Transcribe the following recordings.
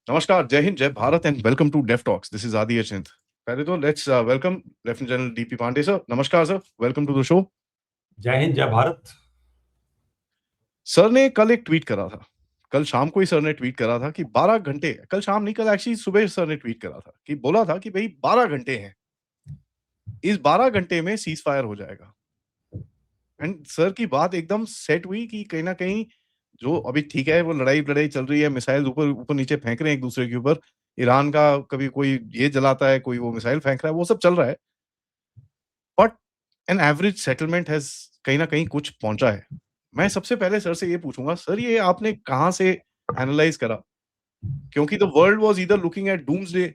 नमस्कार, जय हिंद, जय Bharat and welcome to def talks. This is Adi Achint. पहले तो let's welcome lieutenant general DP Pande sir. नमस्कार sir, welcome to the show. जय हिंद जय भारत। सर ने कल एक ट्वीट करा था। कल शाम को ही सर ने ट्वीट करा था कि 12 घंटे, कल शाम नहीं, कल एक्चुअली सुबह सर ने ट्वीट करा था कि बोला था कि भाई 12 घंटे हैं, इस 12 घंटे में सीज फायर हो जाएगा। एंड सर की बात एकदम सेट हुई कि कहीं ना कहीं जो अभी ठीक है वो लड़ाई लड़ाई चल रही है, मिसाइल ऊपर ऊपर नीचे फेंक रहे हैं एक दूसरे के ऊपर। ईरान का कभी कोई ये जलाता है, कोई वो मिसाइल फेंक रहा है, वो सब चल रहा है। But an average settlement has कहीं ना कहीं कुछ पहुंचा है। मैं सबसे पहले सर से ये पूछूंगा, सर ये आपने कहाँ से एनालाइज करा? क्योंकि the world was either looking at doomsday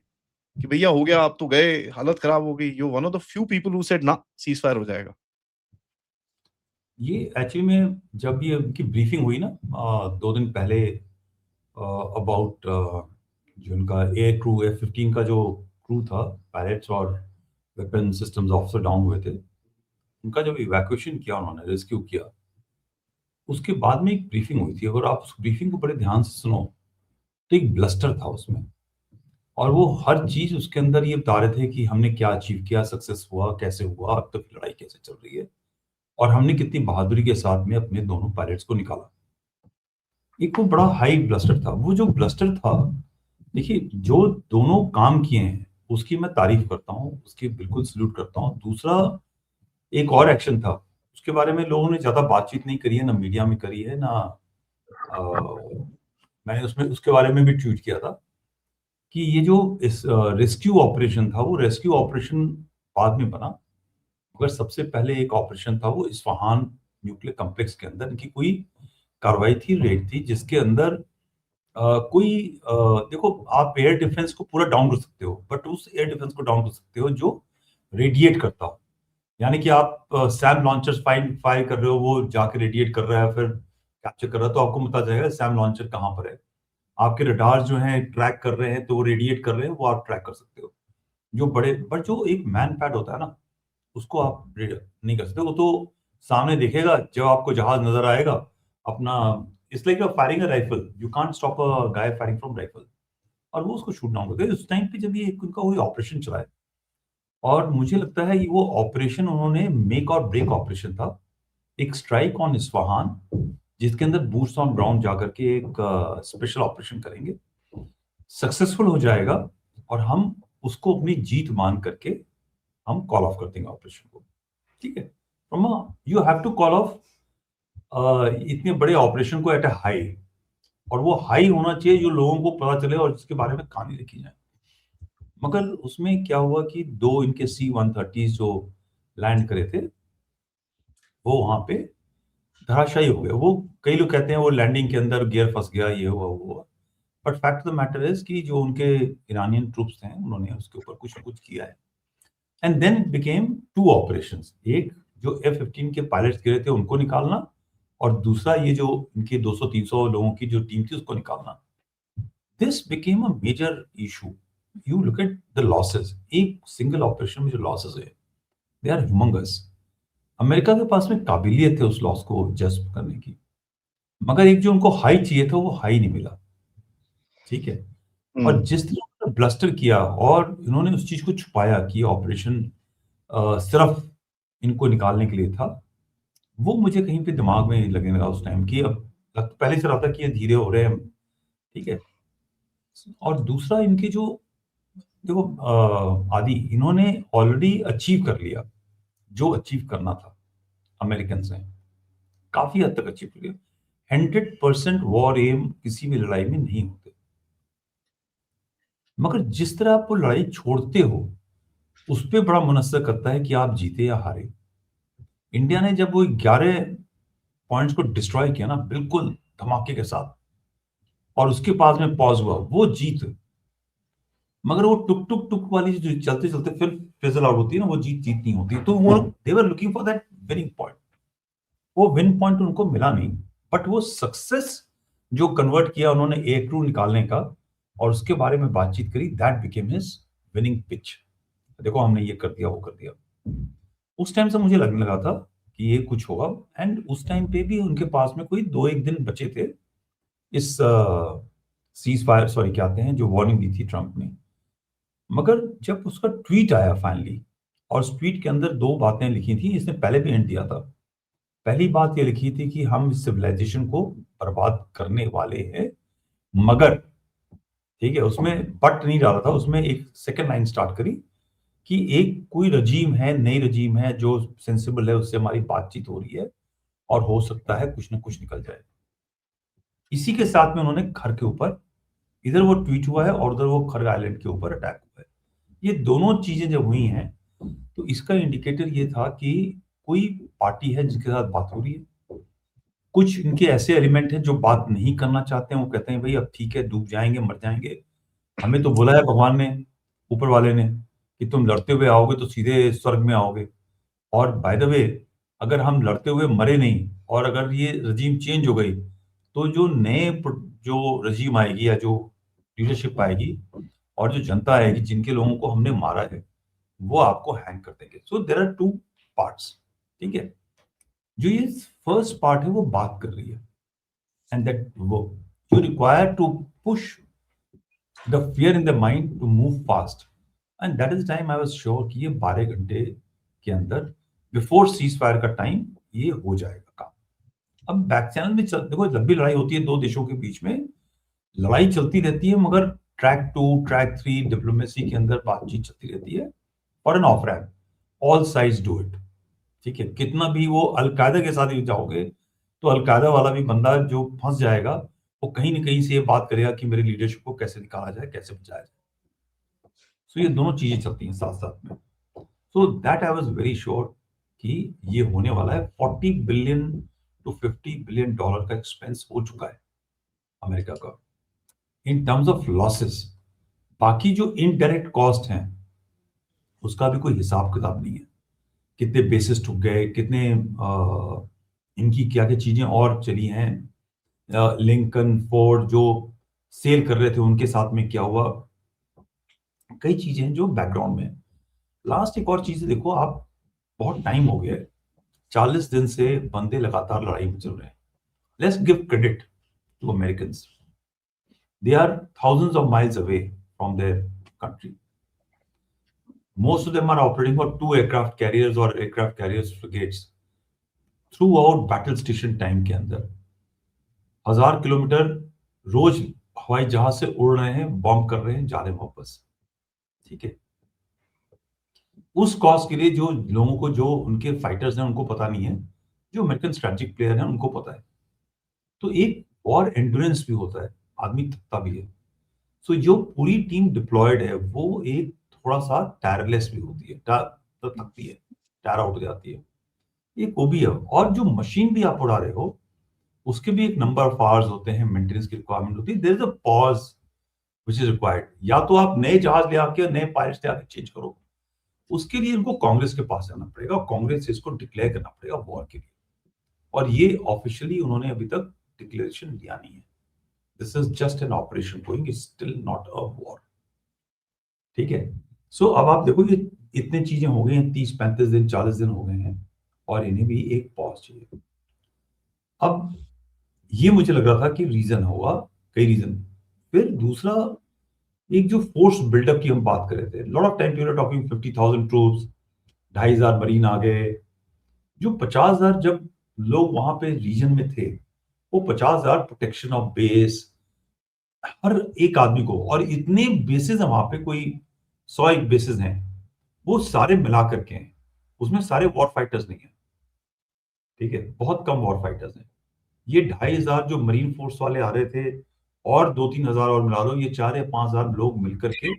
कि भैया हो गया, आप तो गए, हालत खराब हो गई। You one of the few people who said ना, सीज फायर हो जाएगा। ये एक्चुअली में जब ये उनकी ब्रीफिंग हुई ना 2 दिन पहले अबाउट जो उनका एयर क्रू F-15 का जो क्रू था, पायलट्स और वेपन सिस्टम्स ऑफिसर डाउन हुए थे, उनका जब इवैक्यूएशन किया, उन्होंने रेस्क्यू किया, उसके बाद में एक ब्रीफिंग हुई थी। अगर आप उस ब्रीफिंग को बड़े ध्यान से सुनो तो एक ब्लस्टर था उसमें, और वो हर चीज उसके अंदर ये बता रहे थे कि हमने क्या अचीव किया, सक्सेस हुआ, कैसे हुआ, अब तक लड़ाई कैसे चल रही है, और हमने कितनी बहादुरी के साथ में अपने दोनों पायलट्स को निकाला। एक वो बड़ा हाई ब्लस्टर था। वो जो ब्लस्टर था, देखिए, जो दोनों काम किए हैं उसकी मैं तारीफ करता हूँ, उसकी बिल्कुल सल्यूट करता हूँ। दूसरा एक और एक्शन था, उसके बारे में लोगों ने ज्यादा बातचीत नहीं करी है, ना मीडिया में करी है, ना मैंने उसमें उसके बारे में भी ट्वीट किया था कि ये जो इस रेस्क्यू ऑपरेशन था, वो रेस्क्यू ऑपरेशन बाद में बना, मगर सबसे पहले एक ऑपरेशन था वो इस्फहान न्यूक्लियर कॉम्प्लेक्स के अंदर इनकी कोई कार्रवाई थी, रेड थी, जिसके अंदर कोई देखो, आप एयर डिफेंस को पूरा डाउन कर सकते हो, बट उस एयर डिफेंस को डाउन कर सकते हो जो रेडिएट करता हो। यानी कि आप सैम लॉन्चर फायर कर रहे हो, वो जाके रेडिएट कर रहा है, फिर कैप्चर कर रहा है, तो आपको पता चलेगा सैम लॉन्चर कहाँ पर है। आपके रडार जो है ट्रैक कर रहे हैं, तो वो रेडिएट कर रहे हैं, वो आप ट्रैक कर सकते हो। जो बड़े, बट जो एक मैन पैड होता है ना, उसको आप नहीं कर सकते। वो तो सामने देखेगा, जब आपको जहाज नजर आएगा अपना, it's like firing a rifle, you can't stop a guy firing from rifle, और वो उसको शूट डाउन करते हैं। उस टाइम पे जब ये उनका कोई ऑपरेशन चला है, और मुझे लगता है कि वो ऑपरेशन उन्होंने मेक और ब्रेक ऑपरेशन था, एक स्ट्राइक ऑन इस्फहान, जिसके अंदर बूट्स ऑन ग्राउंड जाकर के एक स्पेशल ऑपरेशन करेंगे, सक्सेसफुल हो जाएगा, और हम उसको अपनी जीत मान करके हम कॉल ऑफ कर देंगे ऑपरेशन को। ठीक है, रोमा, you have to call off इतने बड़े ऑपरेशन को एट अ हाई, और वो हाई होना चाहिए जो लोगों को पता चले और जिसके बारे में कहानी लिखी जाए। मगर उसमें क्या हुआ कि दो इनके C-130 जो लैंड करे थे, वो वहां पे धराशायी हो गए। वो, कई लोग कहते हैं वो लैंडिंग के अंदर गियर फंस गया, ये हुआ वो हुआ, but fact the matter is कि जो उनके ईरानियन ट्रूप्स हैं, उन्होंने उसके ऊपर कुछ ना कुछ किया है। And then it became two operations, एक जो F-15 के पायलट्स गिरे थे उनको निकालना, और दूसरा ये जो इनके 200-300 लोगों की जो टीम थी उसको निकालना। This became a major issue. You look at the losses, एक सिंगल ऑपरेशन में जो लॉसेस है, दे आर ह्यूमंगस। अमेरिका के पास में काबिलियत है उस लॉस को जस्ट करने की, मगर एक जो उनको हाई चाहिए था, वो हाई नहीं मिला। ठीक है, और जिस तरह उन्होंने ब्लस्टर किया और इन्होंने उस चीज को छुपाया कि ऑपरेशन सिर्फ इनको निकालने के लिए था, वो मुझे कहीं पे दिमाग में लगने लगा उस टाइम कि अब पहले से रहा था कि ये धीरे हो रहे हैं। ठीक है, और दूसरा इनके जो, देखो आदि, इन्होंने ऑलरेडी अचीव कर लिया जो अचीव करना था। अमेरिकन ने काफी हद तक अचीव कर लिया। 100% वॉर एम किसी भी लड़ाई में नहीं होते, मगर जिस तरह आप वो लड़ाई छोड़ते हो, उस पर बड़ा मुनस्सर करता है कि आप जीते या हारे। इंडिया ने जब वो 11 पॉइंट्स को डिस्ट्रॉय किया ना, बिल्कुल धमाके के साथ, और उसके पास में पॉज हुआ, वो जीत। मगर वो टुक टुक टुक वाली जो चलते चलते फिर फिजल आउट होती है ना, वो जीत जीत नहीं होती। तो वो they were looking for that winning point, वो विन पॉइंट उनको मिला नहीं। बट वो सक्सेस जो कन्वर्ट किया उन्होंने एयर क्रू निकालने का, और उसके बारे में बातचीत करी, that became his winning pitch. देखो, हमने ये कर दिया, वो कर दिया। उस टाइम से मुझे लगने लगा था कि ये कुछ होगा। एंड उस टाइम पे भी उनके पास में कोई 2-1 दिन बचे थे इस सीज फायर सॉरी क्या आते हैं, जो वार्निंग दी थी ट्रंप ने। मगर जब उसका ट्वीट आया फाइनली, और उस ट्वीट के अंदर दो बातें लिखी थी, इसने पहले भी हिंट दिया था। पहली बात ये लिखी थी कि हम सिविलाइजेशन को बर्बाद करने वाले हैं, मगर ठीक है, उसमें बट नहीं डाला था, उसमें एक सेकंड लाइन स्टार्ट करी कि एक कोई रजीम है, नई रजीम है जो सेंसिबल है, उससे हमारी बातचीत हो रही है और हो सकता है कुछ ना कुछ निकल जाए। इसी के साथ में उन्होंने खर के ऊपर, इधर वो ट्वीट हुआ है और उधर वो खर आइलैंड के ऊपर अटैक हुआ है। ये दोनों चीजें जब हुई हैं तो इसका इंडिकेटर ये था कि कोई पार्टी है जिसके साथ बात हो रही है। कुछ इनके ऐसे एलिमेंट हैं जो बात नहीं करना चाहते हैं, वो कहते हैं भाई अब ठीक है, डूब जाएंगे, मर जाएंगे, हमें तो बोला है भगवान ने, ऊपर वाले ने, कि तुम लड़ते हुए आओगे तो सीधे स्वर्ग में आओगे। और बाय द वे, अगर हम लड़ते हुए मरे नहीं और अगर ये रजीम चेंज हो गई, तो जो जो रजीम आएगी या जो लीडरशिप आएगी और जो जनता आएगी, जिनके लोगों को हमने मारा है, वो आपको हैंग कर देंगे। So there are two parts. ठीक है, जो ये फर्स्ट पार्ट है वो बात कर रही है, एंड दैट वो you require to push the fear in the mind to move fast, and that is time I was sure कि ये 12 घंटे के अंदर, बिफोर सीज फायर का टाइम, ये हो जाएगा काम। अब बैक चैनल में देखो, जब भी लड़ाई होती है दो देशों के बीच में, लड़ाई चलती रहती है, मगर ट्रैक 2 ट्रैक 3 डिप्लोमेसी के अंदर बातचीत चलती रहती है और an off ramp, all sides do it. ठीक है, कितना भी वो अलकायदा के साथ भी जाओगे तो अलकायदा वाला भी बंदा जो फंस जाएगा, वो कहीं ना कहीं से ये बात करेगा कि मेरी लीडरशिप को कैसे निकाला जाए, कैसे बचाया जाए। सो ये दोनों चीजें चलती हैं साथ साथ में। So that I was very sure कि ये होने वाला है। 40 बिलियन टू 50 बिलियन डॉलर का एक्सपेंस हो चुका है अमेरिका का इन टर्म्स ऑफ लॉसेस। बाकी जो इनडायरेक्ट कॉस्ट हैं उसका भी कोई हिसाब किताब नहीं है, कितने बेसिस ठुक गए, कितने इनकी क्या क्या चीजें और चली हैं, लिंकन फोर्ड जो सेल कर रहे थे उनके साथ में क्या हुआ, कई चीजें हैं जो बैकग्राउंड में। लास्ट एक और चीज देखो आप, बहुत टाइम हो गया है, 40 दिन से बंदे लगातार लड़ाई में चल रहे हैं। Let's give credit to Americans, they are thousands of miles away from their country. Most of them are operating for two aircraft carriers or aircraft carriers frigates throughout battle station time के अंदर 1000 kilometre रोज हवाई जहाज से उड़ रहे हैं, bomb कर रहे हैं, जा रहे हैं वापस। ठीक है, उस कॉज के लिए जो लोगों को, जो उनके फाइटर्स हैं उनको पता नहीं है, जो अमेरिकन स्ट्रेटेजिक प्लेयर हैं उनको पता है। तो एक और एंड्योरेंस भी होता है, आदमी थकता भी है। सो जो पूरी टीम डिप्लॉयड है वो एक थोड़ा सा टायरलेस भी होती है, तो थकती है, टायर आउट हो जाती है, एक वो भी है। और जो मशीन भी आप उड़ा रहे हो उसके भी एक नंबर ऑफ आवर्स होते हैं, मेंटेनेंस की रिक्वायरमेंट होती है, there is a pause which is required. या तो आप नए जहाज ले आके, नए पायलट्स ले आके चेंज करो, उसके लिए इनको कांग्रेस के पास जाना पड़ेगा, कांग्रेस से इसको डिक्लेयर करना पड़ेगा वॉर के लिए, और ये ऑफिशियली उन्होंने अभी तक डिक्लेरेशन दिया नहीं है। This is just an operation going, is still not a war. ठीक है, सो अब आप देखो ये इतनी चीजें हो गई हैं, 30-35 दिन 40 दिन हो गए हैं और इन्हें भी एक पॉज चाहिए। अब ये मुझे लग रहा था कि रीजन होगा, कई रीजन। फिर दूसरा, एक जो फोर्स बिल्डअप की हम बात कर रहे थे, lot of time period talking 50,000 troops, 2,500 marine आ गए, जो 50,000 जब लोग वहां पे रीजन में थे, वो 50,000 प्रोटेक्शन ऑफ बेस हर एक आदमी को, और इतने बेसिस है वहां पे, कोई 100 एक बेसिस हैं, वो सारे मिला करके हैं, उसमें सारे वॉर फाइटर्स नहीं है। ठीक है, बहुत कम वॉर फाइटर्स हैं। ये 2,500 जो मरीन फोर्स वाले आ रहे थे और 2-3 हजार और मिला लो, ये 4 या 5,000 लोग मिलकर के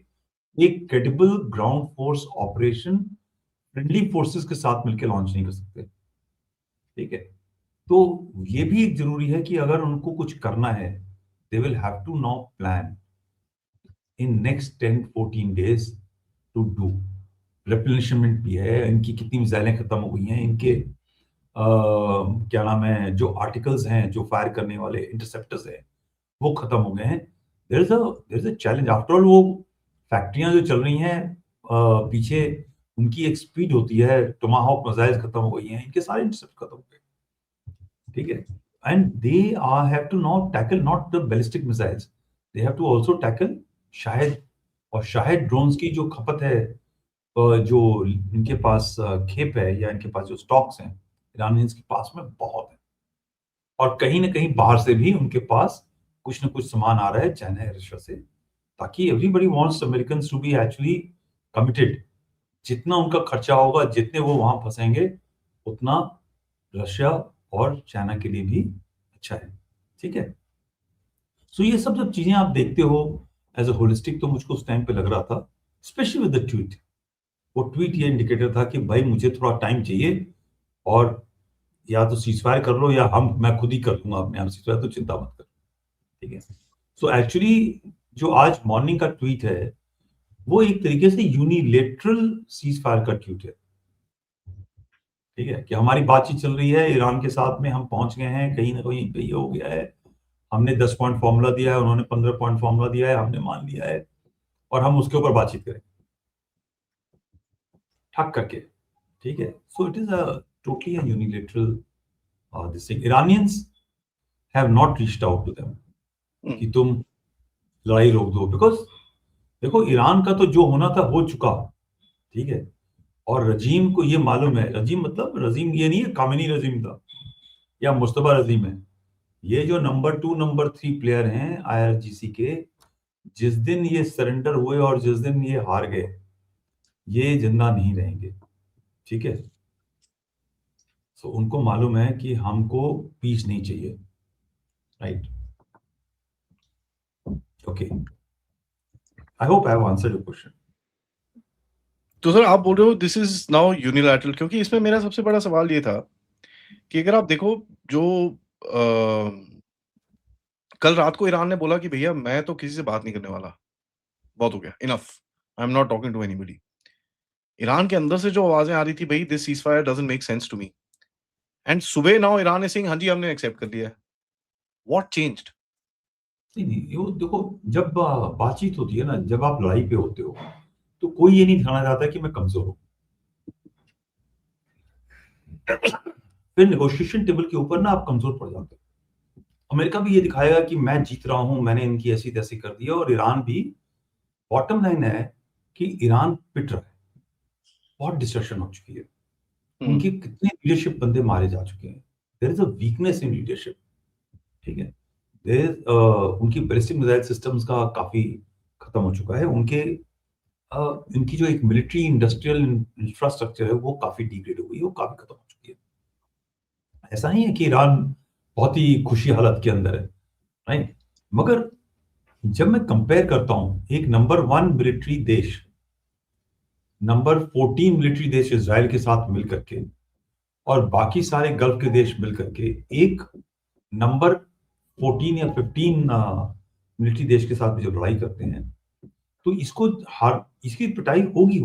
एक credible ground force operation friendly forces के साथ मिलकर लॉन्च नहीं कर सकते। ठीक है, तो ये भी एक जरूरी है कि अगर उनको कुछ करना है, they will have to now plan in next 10-14 days to do. Replenishment भी है, इनकी कितनी मिसाइलें खत्म हो गई हैं, इनके क्या नाम है, जो आर्टिकल्स हैं, जो फायर करने वाले इंटरसेप्टर्स हैं, वो खत्म हो गए हैं। There is a challenge after all. वो फैक्ट्रियां जो चल रही हैं पीछे, उनकी एक स्पीड होती है, टोमाहॉक मिसाइल्स खत्म हो गई हैं, इनके सारे इंटरसेप्ट खत्म हो गए। ठीक है, and they have to not tackle not the ballistic missiles, they have to also tackle शायद, और शायद ड्रोन्स की जो खपत है, जो इनके पास खेप है या इनके पास जो स्टॉक्स हैं ईरानियंस के पास में बहुत है, और कहीं ना कहीं बाहर से भी उनके पास कुछ ना कुछ सामान आ रहा है चाइना या रशिया से, ताकि everybody wants Americans to be actually committed. जितना उनका खर्चा होगा, जितने वो वहां फंसेंगे, उतना रशिया और चाइना के लिए भी अच्छा है। ठीक है, सो ये सब जब चीजें आप देखते हो एज अ होलिस्टिक, तो मुझको उस टाइम पे लग रहा था, स्पेशली विद द ट्वीट, वो ट्वीट ये इंडिकेटर था कि भाई मुझे थोड़ा टाइम चाहिए, और या तो सीजफायर कर लो या मैं खुद ही कर दूंगा अपने आप सीजफायर, तो चिंता मत कर। ठीक है, सो एक्चुअली जो आज मॉर्निंग का ट्वीट है वो एक तरीके से यूनिलेटरल सीजफायर का ट्वीट है। ठीक है, कि हमारी बातचीत चल रही है ईरान के साथ में, हम पहुंच गए हैं कहीं ना कहीं पे, ये हो गया है, हमने 10 पॉइंट फॉर्मूला दिया है, उन्होंने 15 पॉइंट फॉर्मूला दिया है, हमने मान लिया है, और हम उसके ऊपर बातचीत करें ठक करके। ठीक है, so it is a totally a unilateral this thing. Iranians have not reached out to them कि तुम लड़ाई रोक दो, बिकॉज देखो ईरान का तो जो होना था हो चुका। ठीक है, और रजीम को ये मालूम है, रजीम मतलब रजीम ये नहीं है कामिनी रजीम था या मुस्तफा रजीम है, ये जो नंबर 2 नंबर 3 प्लेयर हैं आईआरजीसी के, जिस दिन ये सरेंडर हुए और जिस दिन ये हार गए, ये जिंदा नहीं रहेंगे। ठीक है, तो उनको मालूम है कि हमको पीस नहीं चाहिए। Right, okay, I hope I have answered your question. तो सर आप बोल रहे हो दिस इज नाउ यूनिलैटरल, क्योंकि इसमें मेरा सबसे बड़ा सवाल ये था कि अगर आप देखो जो कल रात को ईरान ने बोला कि भैया मैं तो किसी से बात नहीं करने वाला, बहुत हो गया, enough, I am not talking to anybody. Iran के अंदर से जो आवाजें आ रही थी, भाई this ceasefire doesn't make sense to me, and सुबह नाउ ईरान इज सेइंग हाँ जी हमने एक्सेप्ट कर लिया है। What changed? नहीं नहीं, वो देखो, जब बातचीत होती है ना, जब आप लड़ाई पे होते हो, तो कोई ये नहीं दिखाना चाहता कि मैं कमजोर हूं। फिर नेगोशिएशन टेबल के ऊपर ना आप कमजोर पड़ जाते हो। अमेरिका भी ये दिखाएगा कि मैं जीत रहा हूं, मैंने इनकी ऐसी तैसी कर दी है, और ईरान भी, बॉटम लाइन है कि ईरान पिट रहा है, बहुत डिस्ट्रक्शन हो चुकी है, उनके कितने लीडरशिप बंदे मारे जा चुके हैं, there is a weakness in leadership. ठीक है, उनकी बैलिस्टिक मिसाइल सिस्टम्स का काफी खत्म हो चुका है, इनकी जो एक मिलिट्री इंडस्ट्रियल इंफ्रास्ट्रक्चर है वो काफी डिग्रेड हो गई है, वो काफी खत्म हो चुकी है। ऐसा नहीं है कि ईरान बहुत ही खुशी हालत के अंदर है, राइट, मगर जब मैं कंपेयर करता हूं एक नंबर 1 मिलिट्री देश, नंबर 14 मिलिट्री देश इजराइल के साथ मिलकर के, और बाकी सारे गल्फ के देश मिलकर के एक नंबर 14 या 15 मिलिट्री देश के साथ जब लड़ाई करते हैं, तो इसकी पिटाई होगी।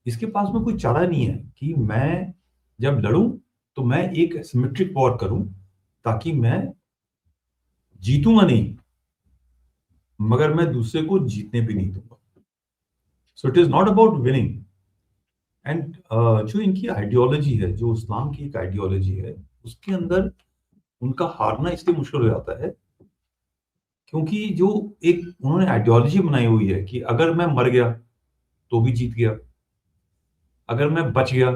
इसके पास में कोई चारा नहीं है कि मैं जब लड़ूं तो मैं एक सिमेट्रिक वॉर करूं, ताकि मैं जीतूंगा नहीं, मगर मैं दूसरे को जीतने भी नहीं दूंगा। सो it is not about winning. And जो इनकी आइडियोलॉजी है, जो इस्लाम की एक आइडियोलॉजी है, उसके अंदर उनका हारना इसलिए मुश्किल हो जाता है क्योंकि जो एक उन्होंने आइडियोलॉजी बनाई हुई है कि अगर मैं मर गया तो भी जीत गया, अगर मैं बच गया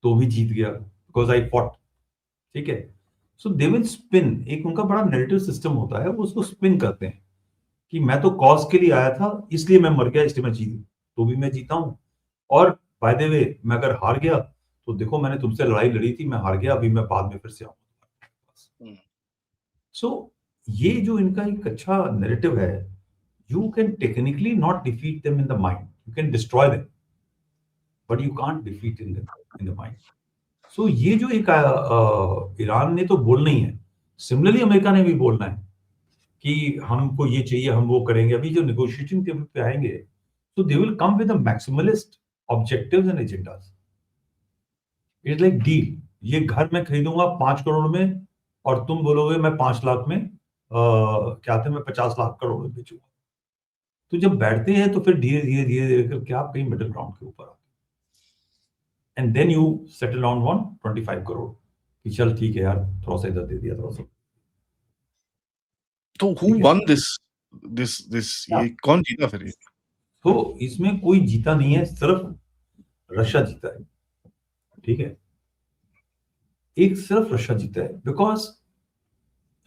तो भी जीत गया, बिकॉज आई फॉट। ठीक है, सो दे विल स्पिन, एक उनका बड़ा नैरेटिव सिस्टम होता है, वो उसको स्पिन करते हैं कि मैं तो कॉज के लिए आया था, इसलिए मैं मर गया, इसलिए मैं जीत, तो भी मैं जीता हूं, और बाय द वे मैं अगर हार गया तो देखो मैंने तुमसे लड़ाई लड़ी थी, मैं हार गया, अभी मैं बाद में फिर से आऊंगा। सो ये जो इनका एक अच्छा नैरेटिव है, you can technically not defeat them in the mind, you can destroy them, but you can't defeat in the mind. So ये जो एक ईरान ने तो बोलना ही है, सिमिलरली अमेरिका ने भी बोलना है कि हमको ये चाहिए, हम वो करेंगे। अभी जो नेगोशिएटिंग टेबल पे आएंगे, तो they will come with maximalist objectives and agendas. It's like deal, ये घर मैं खरीदूंगा 5 करोड़ में, और तुम बोलोगे मैं 5 लाख में, क्या थे, मैं 50 लाख करोड़ में बेचूंगा। तो जब बैठते हैं तो फिर धीरे धीरे धीरे धीरे करके आप कहीं मिडिल ग्राउंड के ऊपर आते, and then you settle on 125 crore कि चल ठीक है यार, थोड़ा सा इधर दे दिया, थोड़ा सा। तो हु ठीक है, वन दिस? ये कौन जीता फिर ये? तो इसमें कोई जीता नहीं है, सिर्फ रशिया जीता है, ठीक है, एक सिर्फ रशिया जीता है, because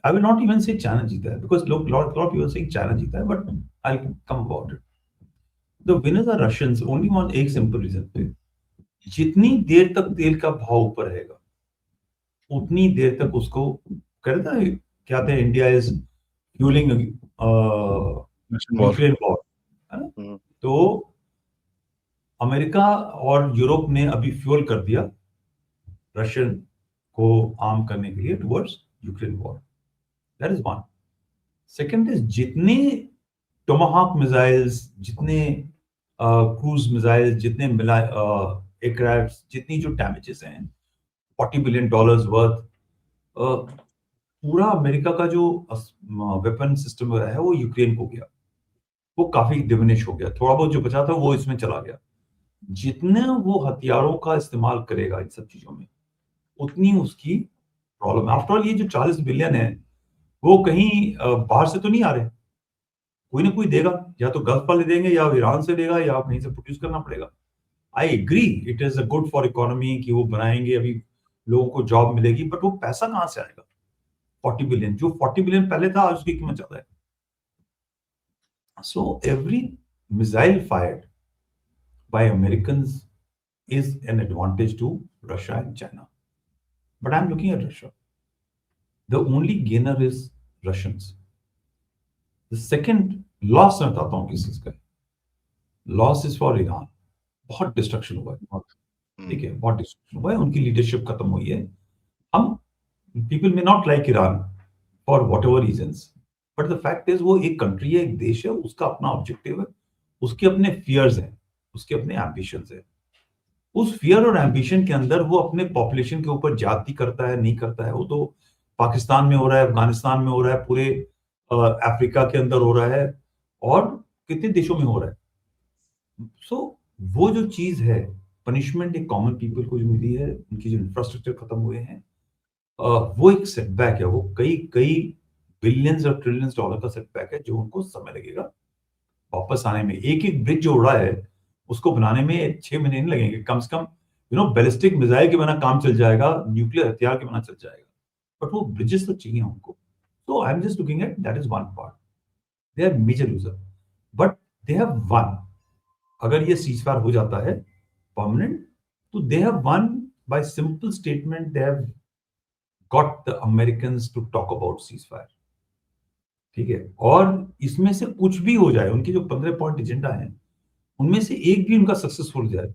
I will not even say China जीता है, बिकॉज लोग lot lot people say China जीता है, but I come about it, the winners are Russians only one, एक सिंपल रीजन पे, जितनी देर तक तेल का भाव ऊपर रहेगा उतनी देर तक उसको कहता है, क्या कहते हैं, India is fuelling national war. Nuclear war, है ना, तो अमेरिका और यूरोप ने अभी फ्यूल कर दिया रशियन को आर्म करने के लिए towards Ukraine war, that is one. Second is जितने टोमाहॉक मिसाइल्स, जितने क्रूज मिसाइल्स, जितने एयरक्राफ्ट, जितनी जो डैमेजेस हैं, $40 बिलियन वर्थ, पूरा अमेरिका का जो वेपन सिस्टम है वो यूक्रेन को गया, वो काफी डिमिनिश हो गया, थोड़ा बहुत जो बचा था वो इसमें चला गया। जितने वो हथियारों का इस्तेमाल करेगा इन सब चीजों में उतनी उसकी प्रॉब्लम है। आफ्टर ऑल ये जो 40 बिलियन है वो कहीं बाहर से तो नहीं आ रहे, कोई ना कोई देगा, या तो गल्फ वाले देंगे या ईरान से देगा या कहीं से प्रोड्यूस करना पड़ेगा। I agree it is a good for economy कि वो बनाएंगे, अभी लोगों को जॉब मिलेगी, बट वो पैसा कहां से आएगा? 40 बिलियन, जो 40 बिलियन पहले था आज उसकी कीमत ज्यादा है। So every missile fired by Americans is an advantage to Russia and China. But I'm looking at Russia. The only gainer is Russians. The second loss मैं बताता हूँ किस चीज का, लॉस इज फॉर ईरान, बहुत डिस्ट्रक्शन हुआ है, ठीक है, बहुत डिस्ट्रक्शन हुआ है, उनकी लीडरशिप खत्म हुई है। हम people may not like Iran for what ever reasons, but the fact is वो एक कंट्री है, एक देश है, उसका अपना ऑब्जेक्टिव है, उसके अपने फियर्स हैं, उसके अपने एम्बिशंस है। उस फियर और एम्बिशन के अंदर वो अपने पॉपुलेशन के ऊपर ज्यादती करता है, नहीं करता है, वो तो पाकिस्तान में हो रहा है, अफगानिस्तान में हो रहा है, पूरे अफ्रीका के अंदर हो रहा है, और कितने देशों में हो रहा है। सो वो जो चीज है, पनिशमेंट एक कॉमन पीपल को जो मिली है, उनकी जो इंफ्रास्ट्रक्चर खत्म हुए हैं, वो एक सेटबैक है, वो कई कई बिलियंस और ट्रिलियंस डॉलर का सेटबैक है, जो उनको समय लगेगा वापस आने में। एक एक ब्रिज जो उड़ा है उसको बनाने में 6 महीने नहीं लगेंगे, कम से कम बैलिस्टिक मिसाइल के बिना काम चल जाएगा, न्यूक्लियर हथियार के बिना चल जाएगा, बट वो ब्रिजेस तो चाहिए हमको। तो I am just looking at that is one part, they are major user, but they have won. अगर ये सीजफायर हो जाता है परमानेंट, तो they have won by simple statement, they have got the Americans to talk about ceasefire, ठीक है। और इसमें से कुछ भी हो जाए, उनके जो 15 पॉइंट एजेंडा है उनमें से एक भी उनका सक्सेसफुल जाए,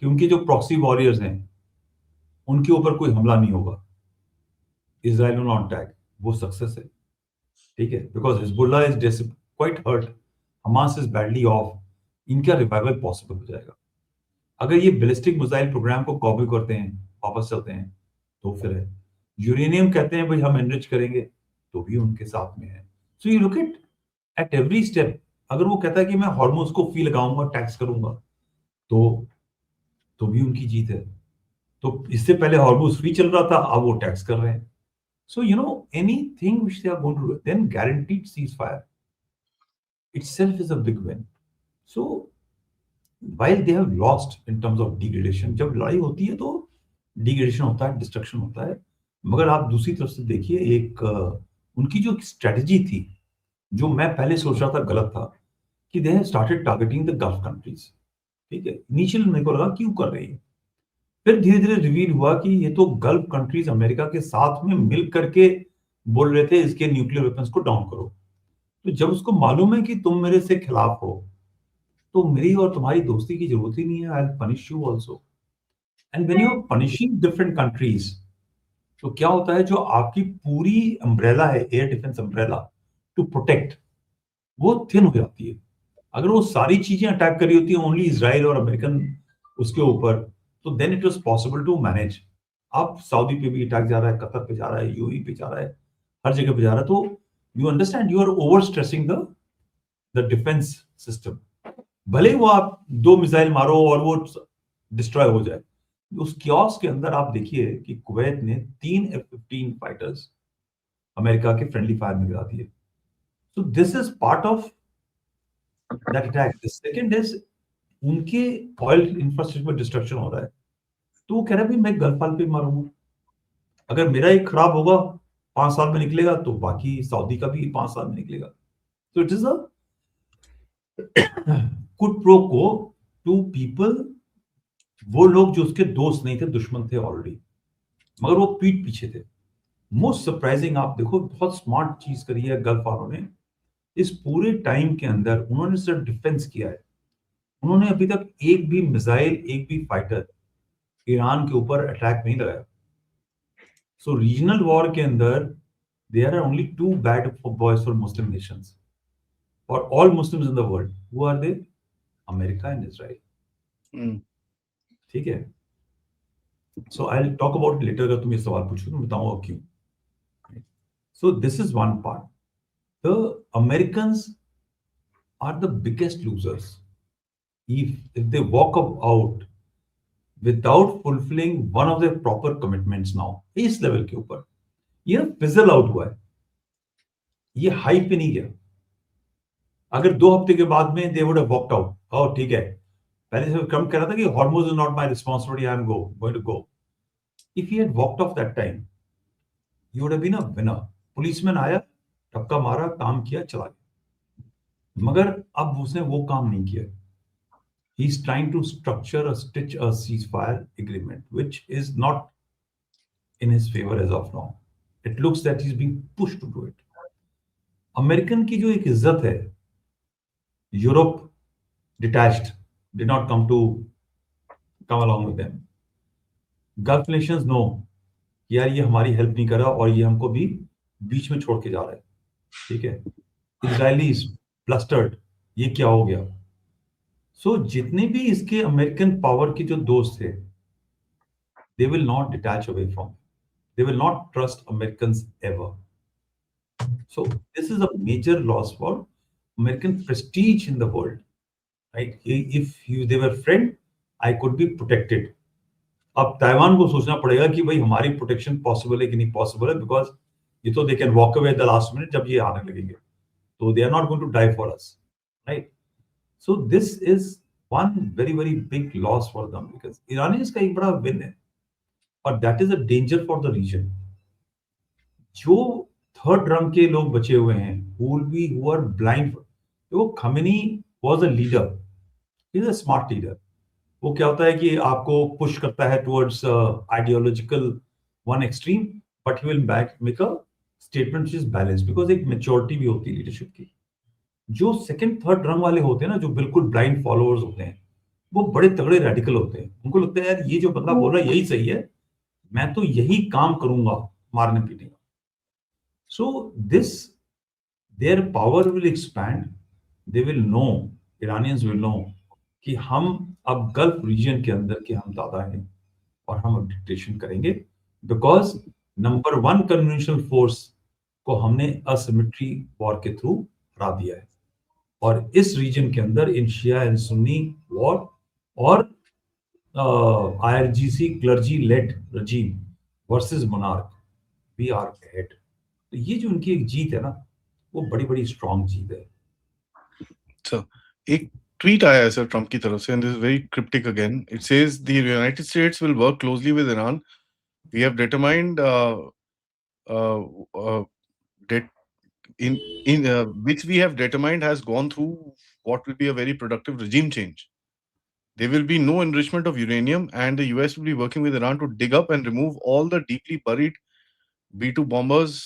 कि उनके जो प्रॉक्सी वॉरियर्स हैं उनके ऊपर कोई हमला नहीं होगा, इजराइल विल नॉट अटैक, वो सक्सेस है, ठीक है, because Hezbollah is quite hurt, Hamas is badly off, इनका रिवाइवल पॉसिबल हो जाएगा। अगर ये बैलिस्टिक मिसाइल प्रोग्राम को कॉपी करते हैं, वापस चलते हैं, तो फिर है। यूरेनियम कहते हैं भाई हम एनरिच करेंगे, तो भी उनके साथ में है। So you look at every step. अगर वो कहता है कि मैं हार्मोन्स को फी लगाऊंगा, टैक्स करूंगा, तो भी उनकी जीत है। तो इससे पहले हार्मोन्स फ्री चल रहा था, अब वो टैक्स कर रहे हैं। So anything which they are going to do, then guaranteed ceasefire itself is a big win. So while they have lost in terms of degradation, जब लड़ाई होती है तो डिग्रेडेशन होता है, डिस्ट्रक्शन होता है, मगर आप दूसरी तरफ से देखिए, एक उनकी जो स्ट्रेटजी थी, जो मैं पहले सोच रहा था गलत था, कि they have started targeting the gulf countries, ठीक है। इनिशियल मेरे को लगा क्यों कर रही है, फिर धीरे धीरे रिवील हुआ कि ये तो गल्फ कंट्रीज अमेरिका के साथ में मिल करके बोल रहे थे इसके न्यूक्लियर वेपन्स को डाउन करो। तो जब उसको मालूम है कि तुम मेरे से खिलाफ हो, तो मेरी और तुम्हारी दोस्ती की जरूरत ही नहीं है, I will punish you also. And when you are punishing different countries, तो क्या होता है, जो आपकी पूरी अम्ब्रेला है, air defence umbrella to protect, वो थिन हो जाती है। अगर वो सारी चीजें अटैक करी होती है ओनली इजराइल और अमेरिकन उसके ऊपर, तो then it was possible to manage. अब सऊदी पे भी अटैक जा रहा है, कतर पे जा रहा है, यूएई पे जा रहा है, हर जगह पे जा रहा है, तो you understand, you are over stressing the defence system. भले ही वो आप 2 मिसाइल मारो और वो डिस्ट्रॉय हो जाए, उस क्योस के अंदर आप देखिए कि कुवैत ने 3 F-15 फाइटर्स अमेरिका के फ्रेंडली फायर में गिरा दिए। So this is part of that attack. The second is उनके ऑयल इंफ्रास्ट्रक्चर में डिस्ट्रक्शन हो रहा है, तो वो कह रहा है भाई मैं गल्फ वाल पे मारूंगा, अगर मेरा एक खराब होगा 5 साल में निकलेगा तो बाकी सऊदी का भी 5 साल में निकलेगा. तो it is a could pro को टू पीपल, वो लोग जो उसके दोस्त नहीं थे, दुश्मन थे ऑलरेडी, मगर वो पीठ पीछे थे. मोस्ट सरप्राइजिंग आप देखो, बहुत स्मार्ट चीज करी है गल्फ वालों ने. इस पूरे टाइम के अंदर उन्होंने सिर्फ डिफेंस किया है, उन्होंने अभी तक एक भी मिसाइल, एक भी फाइटर ईरान के ऊपर अटैक नहीं लगाया. सो रीजनल वॉर के अंदर there are only two bad boys for Muslim nations, for all Muslims in the world. Who are they? America and Israel. ठीक है. So I will talk about later. अगर तुम ये सवाल पूछो तो मैं बताऊंगा क्यों. So this is one part. The Americans are the biggest losers if they walk out without fulfilling one of their proper commitments now. इस लेवल के ऊपर ये फिजल आउट हुआ है, ये हाइप पे नहीं गया. अगर 2 हफ्ते के बाद में they would have walked out. Oh ठीक है, पहले से ट्रम्प कह रहा था कि Hormuz is not my responsibility, I am going to go. If he had walked off that time, you would have been a winner. Policeman आया, धक्का मारा, काम किया, चला गया. मगर अब उसने वो काम नहीं किया. He is trying to structure a stitch a ceasefire agreement, which is not in his favor as of now. It looks that he's being pushed to do it. American की जो एक इज्जत है, Europe detached, did not come along with them. Gulf nations know यार ये हमारी help नहीं कर रहा और ये हमको भी बीच में छोड़ के जा रहा है. ठीक है. इजरायलीज फ्लस्टर्ड, ये क्या हो गया. सो जितने भी इसके अमेरिकन पावर के जो दोस्त थे, they will not detach away from, they will not trust Americans ever. So this is a major loss for American prestige in the world. Right. If they were friend, I could be protected. अब Taiwan को सोचना पड़ेगा कि भाई हमारी protection possible है कि नहीं पॉसिबल है, बिकॉज ये तो they can walk away the last minute जब ये आने लगेंगे, तो they are not going to die for us. Right. So this is one very very big loss for the Americans. Iranis का एक बड़ा विन है, और that is a danger for the region. जो थर्ड रंग के लोग बचे हुए हैं, who are blind. वो Khamenei was a leader, he is a smart leader. वो क्या होता है कि आपको पुश करता है towards ideological one extreme, but he will make a statement which is balanced, because एक मैच्योरिटी भी होती है लीडरशिप की. जो सेकंड थर्ड रंग वाले होते हैं ना, जो बिल्कुल ब्लाइंड फॉलोअर्स होते हैं, वो बड़े तगड़े रेडिकल होते हैं. उनको लगता है यार ये जो बंदा बोल रहा है यही सही है, मैं तो यही काम करूंगा मारने पीटने का. So this their power will expand. They will know, Iranians will know कि हम अब गल्फ रीजन के अंदर के हम दादा हैं और हम अब डिक्टेशन करेंगे, बिकॉज नंबर 1 कन्वेंशनल फोर्स को हमने असिमेट्री वॉर के थ्रू हरा दिया है. और इस रीजन के अंदर इन शिया एंड सुन्नी वॉर और IRGC clergy led regime versus monarch, we are head. तो ये जो उनकी एक जीत है ना, वो बड़ी बड़ी स्ट्रॉन्ग जीत है. So, एक ट्वीट आया है सर ट्रम्प की तरफ से, and this is very cryptic again. It says the United States will work closely with Iran. We have determined which we have determined has gone through what will be a very productive regime change. There will be no enrichment of uranium, and the US will be working with Iran to dig up and remove all the deeply buried B-2 bombers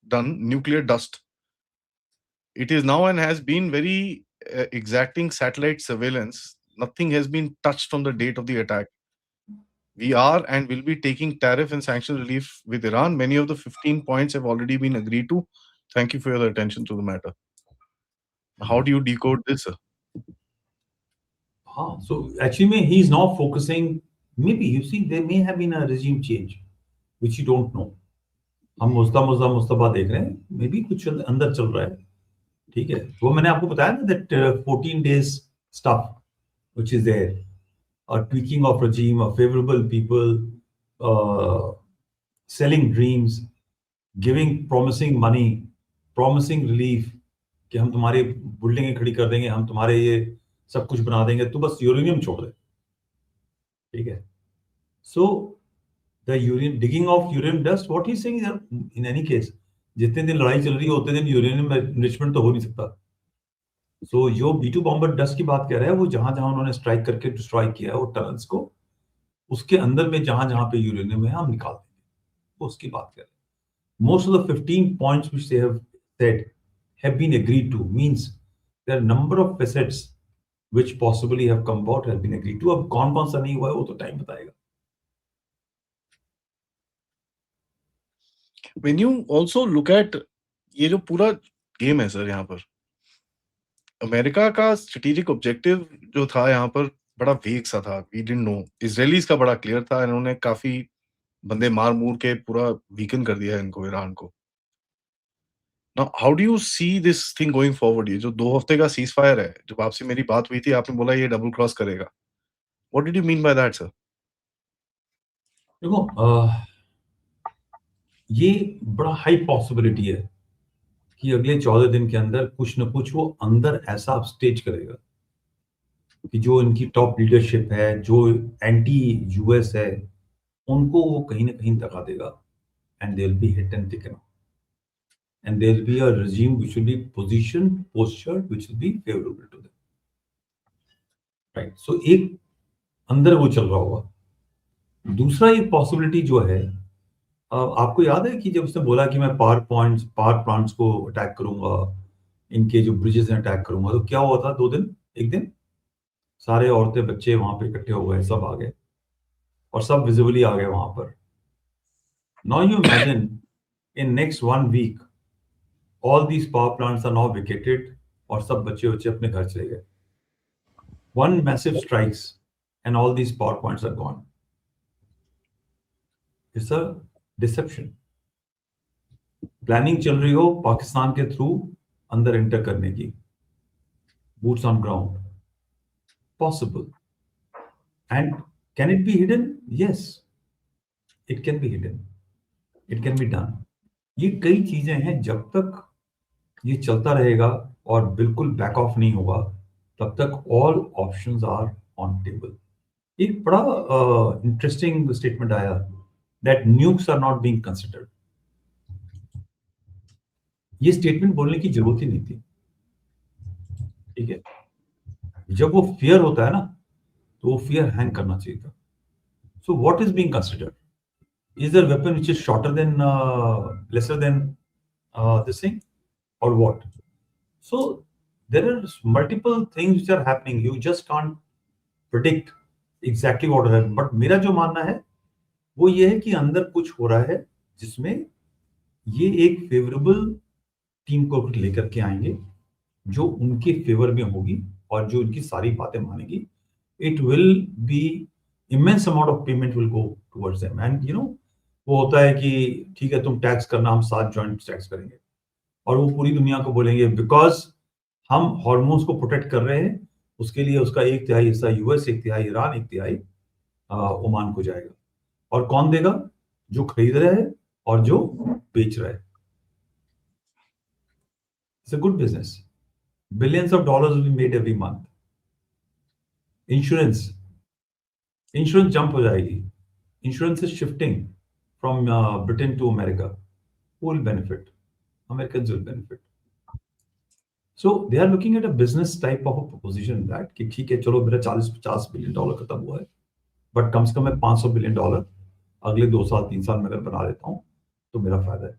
done nuclear dust. It is now and has been very exacting satellite surveillance. Nothing has been touched from the date of the attack. We are and will be taking tariff and sanction relief with Iran. Many of the 15 points have already been agreed to. Thank you for your attention to the matter. How do you decode this, sir? So actually he is now focusing, maybe you see there may have been a regime change which you don't know. हम मुस्तफा देख रहे हैं, may be कुछ अंदर चल रहा है. ठीक है. वो मैंने आपको बताया ना, that 14 days stuff which is there, a tweaking of regime, a favorable people, selling dreams, giving promising money, promising relief, कि हम तुम्हारी बिल्डिंगें खड़ी कर देंगे, हम तुम्हारे ये सब कुछ बना देंगे, तू बस यूरेनियम छोड़ दे, ठीक है। So the uranium digging of uranium dust, what he saying in any case, जितने दिन लड़ाई चल रही है उतने दिन यूरेनियम एनरिचमेंट तो हो नहीं सकता। सो जो B2 बॉम्बर डस्ट की बात कर रहा है, वो जहां जहां उन्होंने स्ट्राइक करके डिस्ट्रॉय किया है वो टनल्स को, उसके अंदर में जहां जहां पे यूरेनियम है हम निकाल देंगे, वो उसकी बात कर रहे हैं। Most of the 15 points which they have said have been agreed to, means there are number of facets which possibly have come about, have been agreed to। अब कौन कौन सा नहीं हुआ है वो तो टाइम बताएगा। When you also look at ये जो पूरा गेम है सर, यहाँ पर अमेरिका का स्ट्रेटेजिक ऑब्जेक्टिव जो था यहाँ पर बड़ा वेग सा था। We didn't know. इजरायलीज का बड़ा क्लियर था, इन्होंने काफी बंदे मार मूर के पूरा वीकन कर दिया है इनको, ईरान को। Now how do you see this thing going forward? ये जो 2 हफ्ते का सीज फायर है, जब आपसे मेरी बात हुई थी आपने बोला ये डबल क्रॉस करेगा। What did you mean by that sir? देखो ये बड़ा हाई पॉसिबिलिटी है कि अगले 14 दिन के अंदर कुछ न कुछ वो अंदर ऐसा स्टेज करेगा कि जो इनकी टॉप लीडरशिप है, जो एंटी यूएस है, उनको वो कहीं ना कहीं दगा देगा, and they will be hit and taken, and there will be a regime which will be positioned, postured, which will be favorable to them, right? So एक अंदर वो चल रहा होगा। दूसरा एक पॉसिबिलिटी जो है, आपको याद है कि जब उसने बोला कि मैं पावर प्लांट्स को अटैक करूंगा, इनके जो ब्रिजेस हैं अटैक करूंगा, तो क्या हुआ था? 2 दिन, एक दिन सारे औरतें बच्चे वहां पे इकट्ठे हो गए, सब आ गए और सब विजिबली आ गए वहां पर। Now you imagine in next 1 week all these power plants are now vacated और सब बच्चे अपने घर चले गए। One massive strikes and all these power plants are gone. It's a deception. Planning चल रही हो पाकिस्तान के थ्रू अंदर एंटर करने की, boots on ground, possible. And can it be hidden? Yes, it can be hidden. It can be done. ये कई चीजें हैं, जब तक ये चलता रहेगा और बिल्कुल बैक ऑफ नहीं होगा, तब तक all options are on table. एक बड़ा इंटरेस्टिंग स्टेटमेंट आया that nukes are not being considered. ये स्टेटमेंट बोलने की जरूरत ही नहीं थी, ठीक है। जब वो फियर होता है ना, तो वो फियर हैंग करना चाहिए था। So what is being considered? Is there weapon which is shorter than lesser than this thing or what? So there are multiple things which are happening. You just can't predict exactly what will happen. But मेरा जो मानना है वो ये है कि अंदर कुछ हो रहा है जिसमें ये एक फेवरेबल टीम को लेकर के आएंगे, जो उनके फेवर में होगी और जो उनकी सारी बातें मानेगी। It will be immense amount of payment will go towards them. And you know, वो होता है कि ठीक है तुम टैक्स करना, हम साथ जॉइंट टैक्स करेंगे, और वो पूरी दुनिया को बोलेंगे बिकॉज हम हार्मोन्स को प्रोटेक्ट कर रहे हैं, उसके लिए उसका 1/3 हिस्सा यूएस, 1/3 ईरान, 1/3 ओमान को जाएगा। और कौन देगा? जो खरीद रहा है और जो बेच रहा है। It's a good business. Billions of dollars will be made every month. Insurance jump हो जाएगी। Insurance is shifting from Britain to America. Who will benefit? Americans will benefit. So they are looking at a business type of a proposition that कि ठीक है चलो मेरा 40-50 billion dollar खत्म हुआ है, बट कम से कम मैं 500 बिलियन डॉलर अगले 2 साल 3 साल में अगर बना लेता हूँ तो मेरा फायदा है,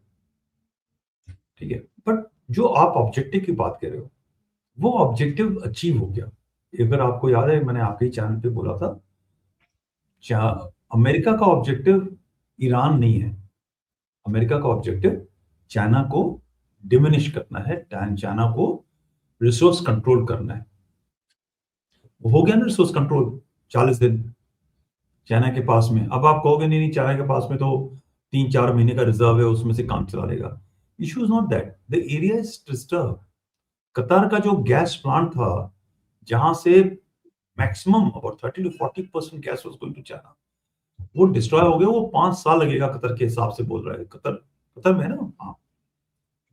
ठीक है। बट जो आप ऑब्जेक्टिव की बात कर रहे हो, वो ऑब्जेक्टिव अचीव हो गया। अगर आपको याद है, मैंने आपके ही चैनल पे बोला था, अमेरिका का ऑब्जेक्टिव ईरान नहीं है। अमेरिका का ऑब्जेक्टिव चाइना को डिमिनिश करना है, चाइना को रिसोर्स कंट्रोल करना है। हो गया ना रिसोर्स कंट्रोल 40 दिन चाइना के पास में। अब आप कहोगे नहीं नहीं, चाइना के पास में तो 3-4 महीने का रिजर्व है, उसमें से काम चला लेगा। Issue is not that, the area is disturb. Qatar का जो गैस प्लांट था, जहां से maximum about 30 to 40% gas was going to China, वो डिस्ट्रॉय हो गया। वो 5 साल लगेगा कतर के हिसाब से बोल रहा है। कतर में है ना, हाँ,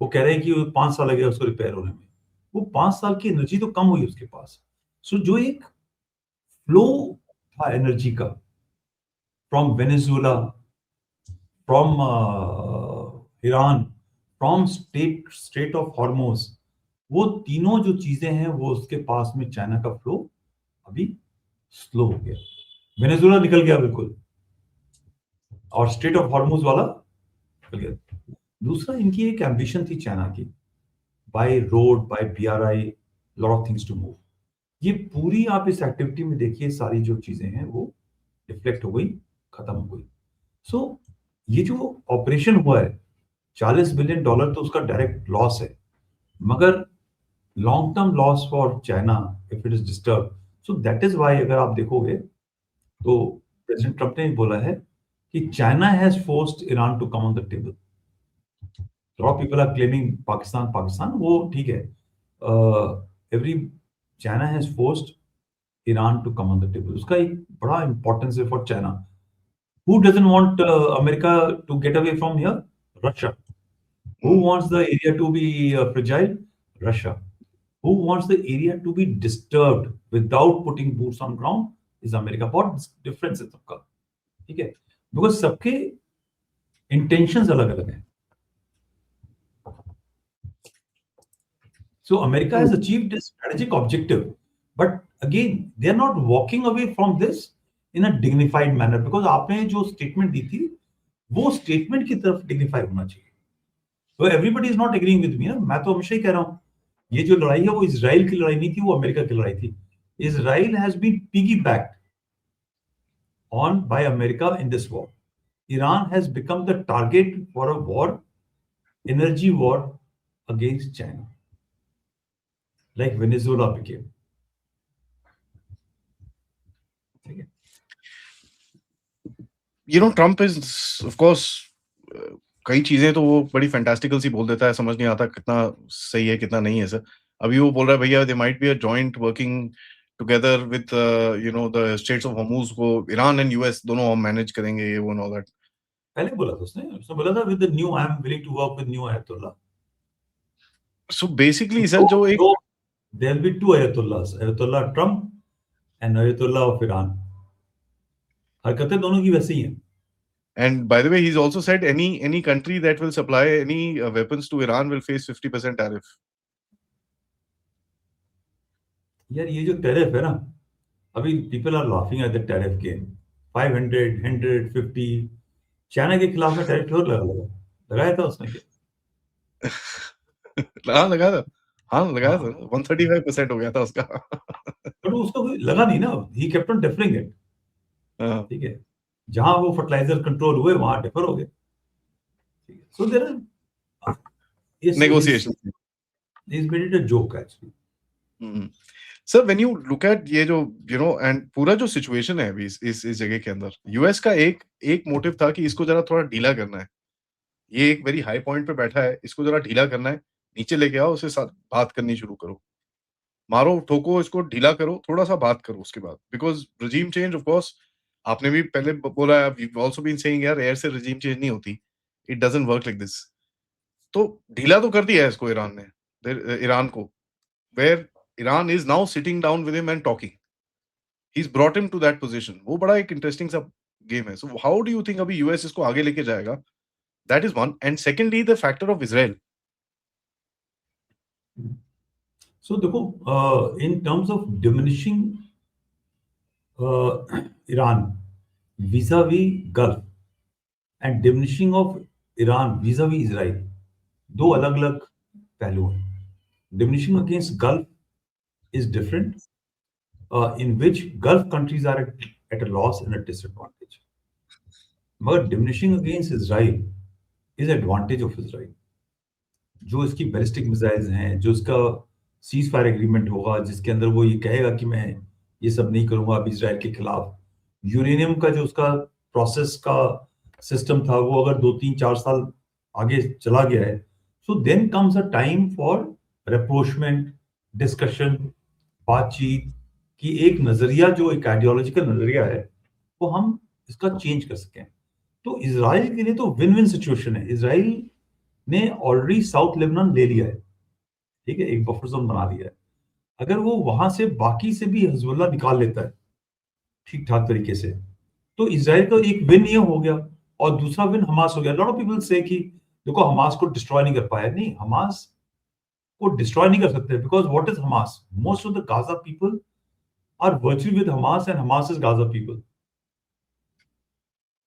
वो कह रहे हैं कि 5 साल लगेगा उसको रिपेयर होने में। वो 5 साल की एनर्जी तो कम हुई उसके पास। सो जो एक फ्लो था एनर्जी का from Venezuela, from Iran, from state of Hormuz, वो तीनों जो चीजें हैं वो उसके पास में चाइना का फ्लो अभी स्लो हो गया। वेनेजुएला निकल गया बिल्कुल, और स्टेट ऑफ हॉर्मोज वाला निकल गया। दूसरा, इनकी एक एम्बिशन थी चाइना की, by road, by BRI, lot of things to move. ये पूरी आप इस एक्टिविटी में देखिए, सारी जो चीजें हैं वो रिफ्लेक्ट हो गई, खत्म हो गई। सो ये जो ऑपरेशन हुआ है, $40 बिलियन तो उसका डायरेक्ट लॉस है, मगर long term loss for China if it is disturb. So that is why अगर आप देखोगे तो प्रेसिडेंट ट्रंप ने बोला है कि China has forced Iran to come on the table. Lot of people are claiming Pakistan, Pakistan, वो ठीक है, every China has forced Iran to come on the table. उसका एक बड़ा इंपॉर्टेंस है for China. Who doesn't want America to get away from here? Russia. Who wants the area to be fragile? Russia. Who wants the area to be disturbed without putting boots on ground? Is America. बहुत difference है सबका, ठीक है, because सबके intentions अलग अलग हैं। So America has achieved a strategic objective, but again they are not walking away from this in a dignified manner, because आपने जो statement दी थी वो statement की तरफ dignified होना चाहिए। तो everybody is not agreeing with me ना, मैं तो हमेशा ही कह रहा हूँ ये जो लड़ाई है वो इजराइल की लड़ाई नहीं थी, वो अमेरिका की लड़ाई थी। Israel has been piggybacked on by America in this war. Iran has become the target for a war, energy war against China, like Venezuela became. Trump is of course कई चीजें तो वो बड़ी फैंटास्टिकल सी बोल देता है, समझ नहीं आता कितना सही है कितना नहीं है सर। अभी वो बोल रहा है भैया they might be a joint working together with the states of Hormuz को ईरान एंड यूएस दोनों हम मैनेज करेंगे, ये वो एंड ऑल दैट। पहले बोला था उसने बोला था with the new, I am willing to work with new ayatollah. So basically sir जो एक there will be two ayatollahs, ayatollah Trump and ayatollah of Iran. हरकतें दोनों की वैसी ही हैं। And by the way, he's also said any country that will supply any weapons to Iran will face 50% tariff. यार ये जो टैरिफ है ना, अभी people are laughing at the tariff game. 500, 150, China के खिलाफ में टैरिफ और लगाया था उसने क्या? हाँ लगाया था, हाँ लगाया था, 135% हो गया था उसका। बट उसका कोई लगा नहीं ना, he kept on differing it, ठीक है, जहां वो फर्टिलाइजर कंट्रोल हुए वहां डिफर हो गए। So there are negotiation is made it a joke actually. Sir when you look at ये जो एंड पूरा जो सिचुएशन है अभी इस जगह के अंदर, यूएस का एक मोटिव था कि इसको जरा थोड़ा ढीला करना है। ये एक वेरी हाई पॉइंट पे बैठा है, इसको जरा ढीला करना है, नीचे लेके आओ, उससे साथ बात करनी शुरू करो, मारो ठोको, इसको ढीला करो, थोड़ा सा बात करो उसके बाद, because regime change of course आपने भी पहले बोला, you've also been saying यार एयर से regime चेंज नहीं होती, it doesn't work like this. तो ढीला तो कर दिया है इसको ईरान ने, ईरान को, where Iran is now sitting down with him and talking. He's brought him to that position. वो बड़ा एक इंटरेस्टिंग सा गेम है। So how do you think अभी यूएस इसको आगे लेके जाएगा? That is one. And secondly, the factor of Israel. So देखो, in terms of diminishing Iran vis-a-vis Gulf and diminishing of Iran vis-a-vis Israel, दो अलग-अलग पहलू हैं। Diminishing against Gulf is different, in which Gulf countries are at a loss and a disadvantage. मगर diminishing against Israel is advantage of Israel. जो इसकी ballistic missiles हैं, जो इसका सीज फायर एग्रीमेंट होगा, जिसके अंदर वो ये कहेगा कि मैं ये सब नहीं करूंगा अब इजराइल के खिलाफ, यूरेनियम का जो उसका प्रोसेस का सिस्टम था वो अगर 2-3-4 साल आगे चला गया है, so then comes a time for rapprochement, discussion, बातचीत की एक नजरिया, जो एक आइडियोलॉजिकल नजरिया है, वो हम इसका चेंज कर सकें। तो इसराइल के लिए तो विन विन सिचुएशन है। इसराइल ने ऑलरेडी साउथ लेबनान ले लिया है, ठीक है, एक बफर जोन बना दिया है। अगर वो वहां से बाकी से भी हिजबुल्लाह निकाल लेता है ठीक ठाक तरीके से, तो इजराइल का एक विन ये हो गया, और दूसरा विन हमास हो गया। लॉट ऑफ पीपल से कि देखो हमास को डिस्ट्रॉय नहीं कर पाया। नहीं, हमास को डिस्ट्रॉय नहीं कर सकते, because what is Hamas? Most of the Gaza people are virtually with Hamas, and Hamas is Gaza people,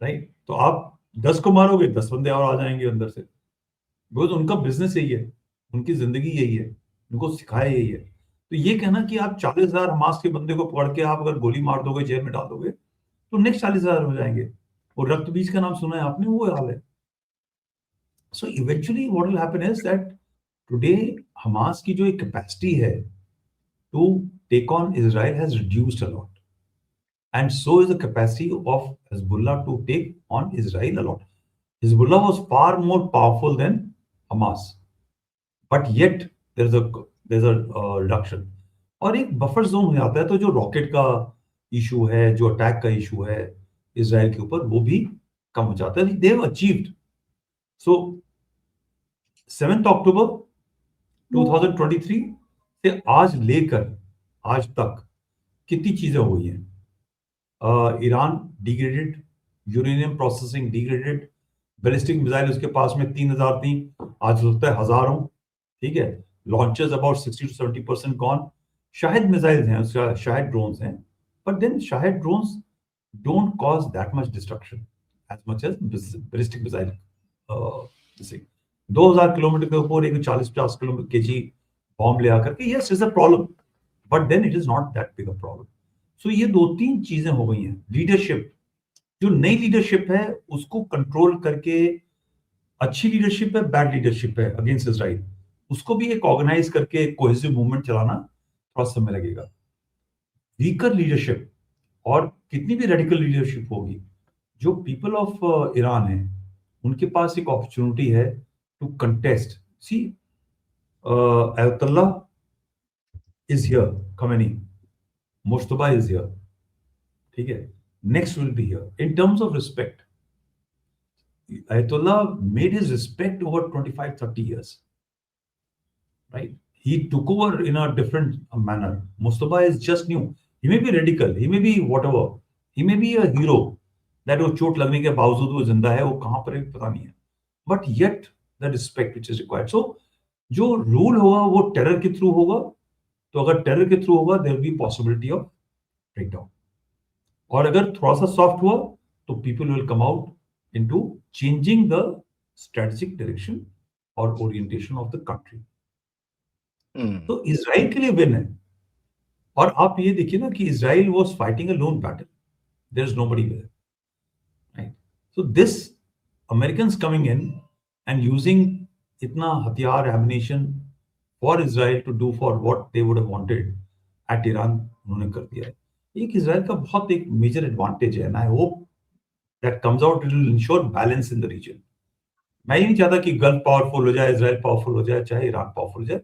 right? तो आप 10 को मारोगे, 10 बंदे और आ जाएंगे अंदर से, बिकॉज उनका बिजनेस यही है, उनकी जिंदगी यही है, उनको सिखाया यही है। तो ये कहना कि आप 40,000 हमास के बंदे को पकड़ के आप अगर गोली मार दोगे, जेल में डाल दोगे, तो नेक्स्ट 40,000 हो जाएंगे। और रक्त बीज का नाम सुना है आपने? वो हाल है। So eventually what will happen is that today Hamas की जो एक कैपेसिटी है to take on Israel has reduced a lot, and so is the capacity of Hezbollah to take on Israel a lot. Hezbollah was far more powerful than Hamas, but yet there's a reduction, और एक buffer zone हो जाता है। तो जो rocket का issue है, जो अटैक का इशू है इजराइल के ऊपर, वो भी कम हो जाता है। They have achieved. सो 7 अक्टूबर 2023 से आज लेकर आज तक कितनी चीजें हो गई हैं? Iran degraded, uranium processing degraded, ballistic missile उसके पास में 3,000 थी, आज हो सकता है 1,000 हो, ठीक है। Launchers about 60 to 70% gone. शायद मिसाइल्स हैं, शायद ड्रोन्स हैं, बट देन शायद drones don't cause that much destruction as much as ballistic missile. जैसे 2,000 किलोमीटर के ऊपर एक 40-50 किलोमीटर केजी बॉम्ब ले आकर के, yes is a problem, but then it is not that big a problem. So ये 2-3 चीजें हो गई हैं। लीडरशिप, जो नई लीडरशिप है उसको कंट्रोल करके, अच्छी लीडरशिप है, बैड लीडरशिप है अगेंस्ट इजराइल, उसको भी एक ऑर्गेनाइज करके कोहेसिव मूवमेंट चलाना थोड़ा समय लगेगा। वीकर लीडरशिप और कितनी भी रेडिकल लीडरशिप होगी, जो पीपल ऑफ ईरान है उनके पास एक अपॉर्चुनिटी है to contest. See Ayatollah is here, Khamenei, Mojtaba is here, ठीक है, next will be here. In terms of respect, Ayatollah made his respect over 25-30 years, right? He took over in a different manner. Mustafa is just new. He may be radical, he may be whatever, he may be a hero, that वो चोट लगने के बावजूद वो जिंदा है, वो कहां पर है पता नहीं है, but yet the respect which is required. So जो रूल होगा वो टेरर के थ्रू होगा, तो अगर टेरर के थ्रू होगा there will be possibility of breakdown, और अगर थोड़ा सा सॉफ्ट हुआ तो people will come out into changing the strategic direction or orientation of the country. तो इजराइल के लिए विन है। और आप ये देखिए ना कि Israel was fighting a lone battle, there is nobody there, right? So this Americans coming in and using इतना हथियार, ammunition for Israel to do for what they would have wanted at Iran, उन्होंने कर दिया है। एक इजराइल का बहुत एक मेजर एडवांटेज है, and I hope that comes out, it will ensure balance in the region. मैं ये नहीं चाहता कि गल्फ पावरफुल हो जाए, इजराइल पावरफुल हो जाए, चाहे ईरान पावरफुल हो जाए।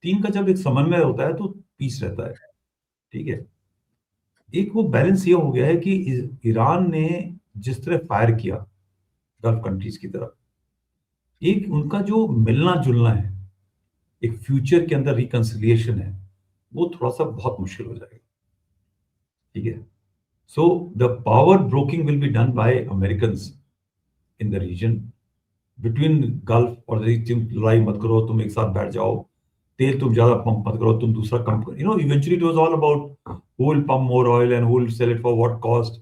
तीन का जब एक समन्वय होता है तो पीस रहता है, ठीक है। एक वो बैलेंस ये हो गया है कि ईरान ने जिस तरह फायर किया गल्फ कंट्रीज की तरफ, एक उनका जो मिलना जुलना है, एक फ्यूचर के अंदर रिकंसिलिएशन है, वो थोड़ा सा बहुत मुश्किल हो जाएगा, ठीक है। So the power broking will be done by Americans in the region between Gulf, और तुम लड़ाई मत करो, तुम एक साथ बैठ जाओ, तेल तुम ज्यादा पंप मत करो, तुम दूसरा कम करो। You know, eventually it was all about who will pump more oil and who will sell it for what cost.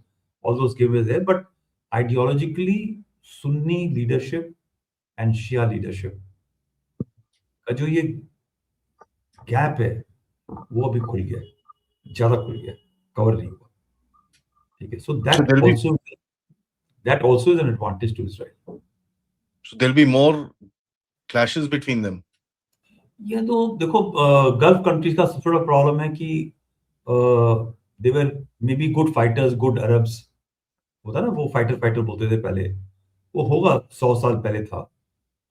All those games were there, but ideologically Sunni leadership and Shia leadership का जो ये gap है वो अभी खुल गया, ज्यादा खुल गया, कवर नहीं हुआ, ठीक है। So that also is an advantage to Israel. So there'll be more clashes between them. ये तो देखो गल्फ कंट्रीज का सबसे बड़ा प्रॉब्लम है कि they were maybe good fighters, good Arabs, होता ना, वो फाइटर बोलते थे पहले, वो होगा 100 साल पहले था,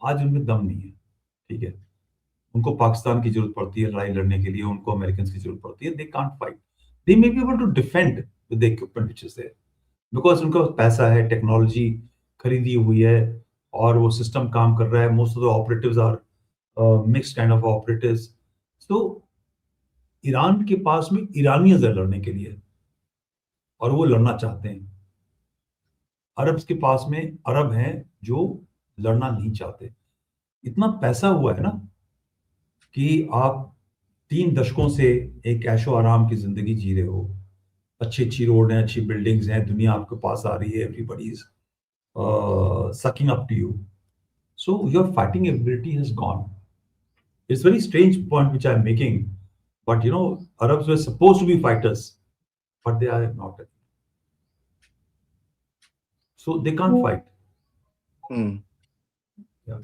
आज उनमें दम नहीं है, ठीक है। उनको पाकिस्तान की जरूरत पड़ती है लड़ाई लड़ने के लिए, उनको अमेरिकन की जरूरत पड़ती है, they can't fight, they may be able to defend with the equipment which is there, because उनका पैसा है, टेक्नोलॉजी खरीदी हुई है, और वो सिस्टम काम कर रहा है। Most of the operatives are mixed kind of operatives, तो ईरान के पास में ईरानियंस है लड़ने के लिए, और वो लड़ना चाहते हैं। अरब्स के पास में अरब हैं जो लड़ना नहीं चाहते। इतना पैसा हुआ है ना कि आप 3 दशकों से एक ऐशो आराम की जिंदगी जी रहे हो। अच्छी अच्छी रोड हैं, अच्छी बिल्डिंग्स हैं, दुनिया आपके पास आ रही है, everybody is sucking up to you. So your fighting ability has gone. It's a very strange point which I'm making, but you know, Arabs were supposed to be fighters, but they are not. So they can't fight. Hmm. Yeah.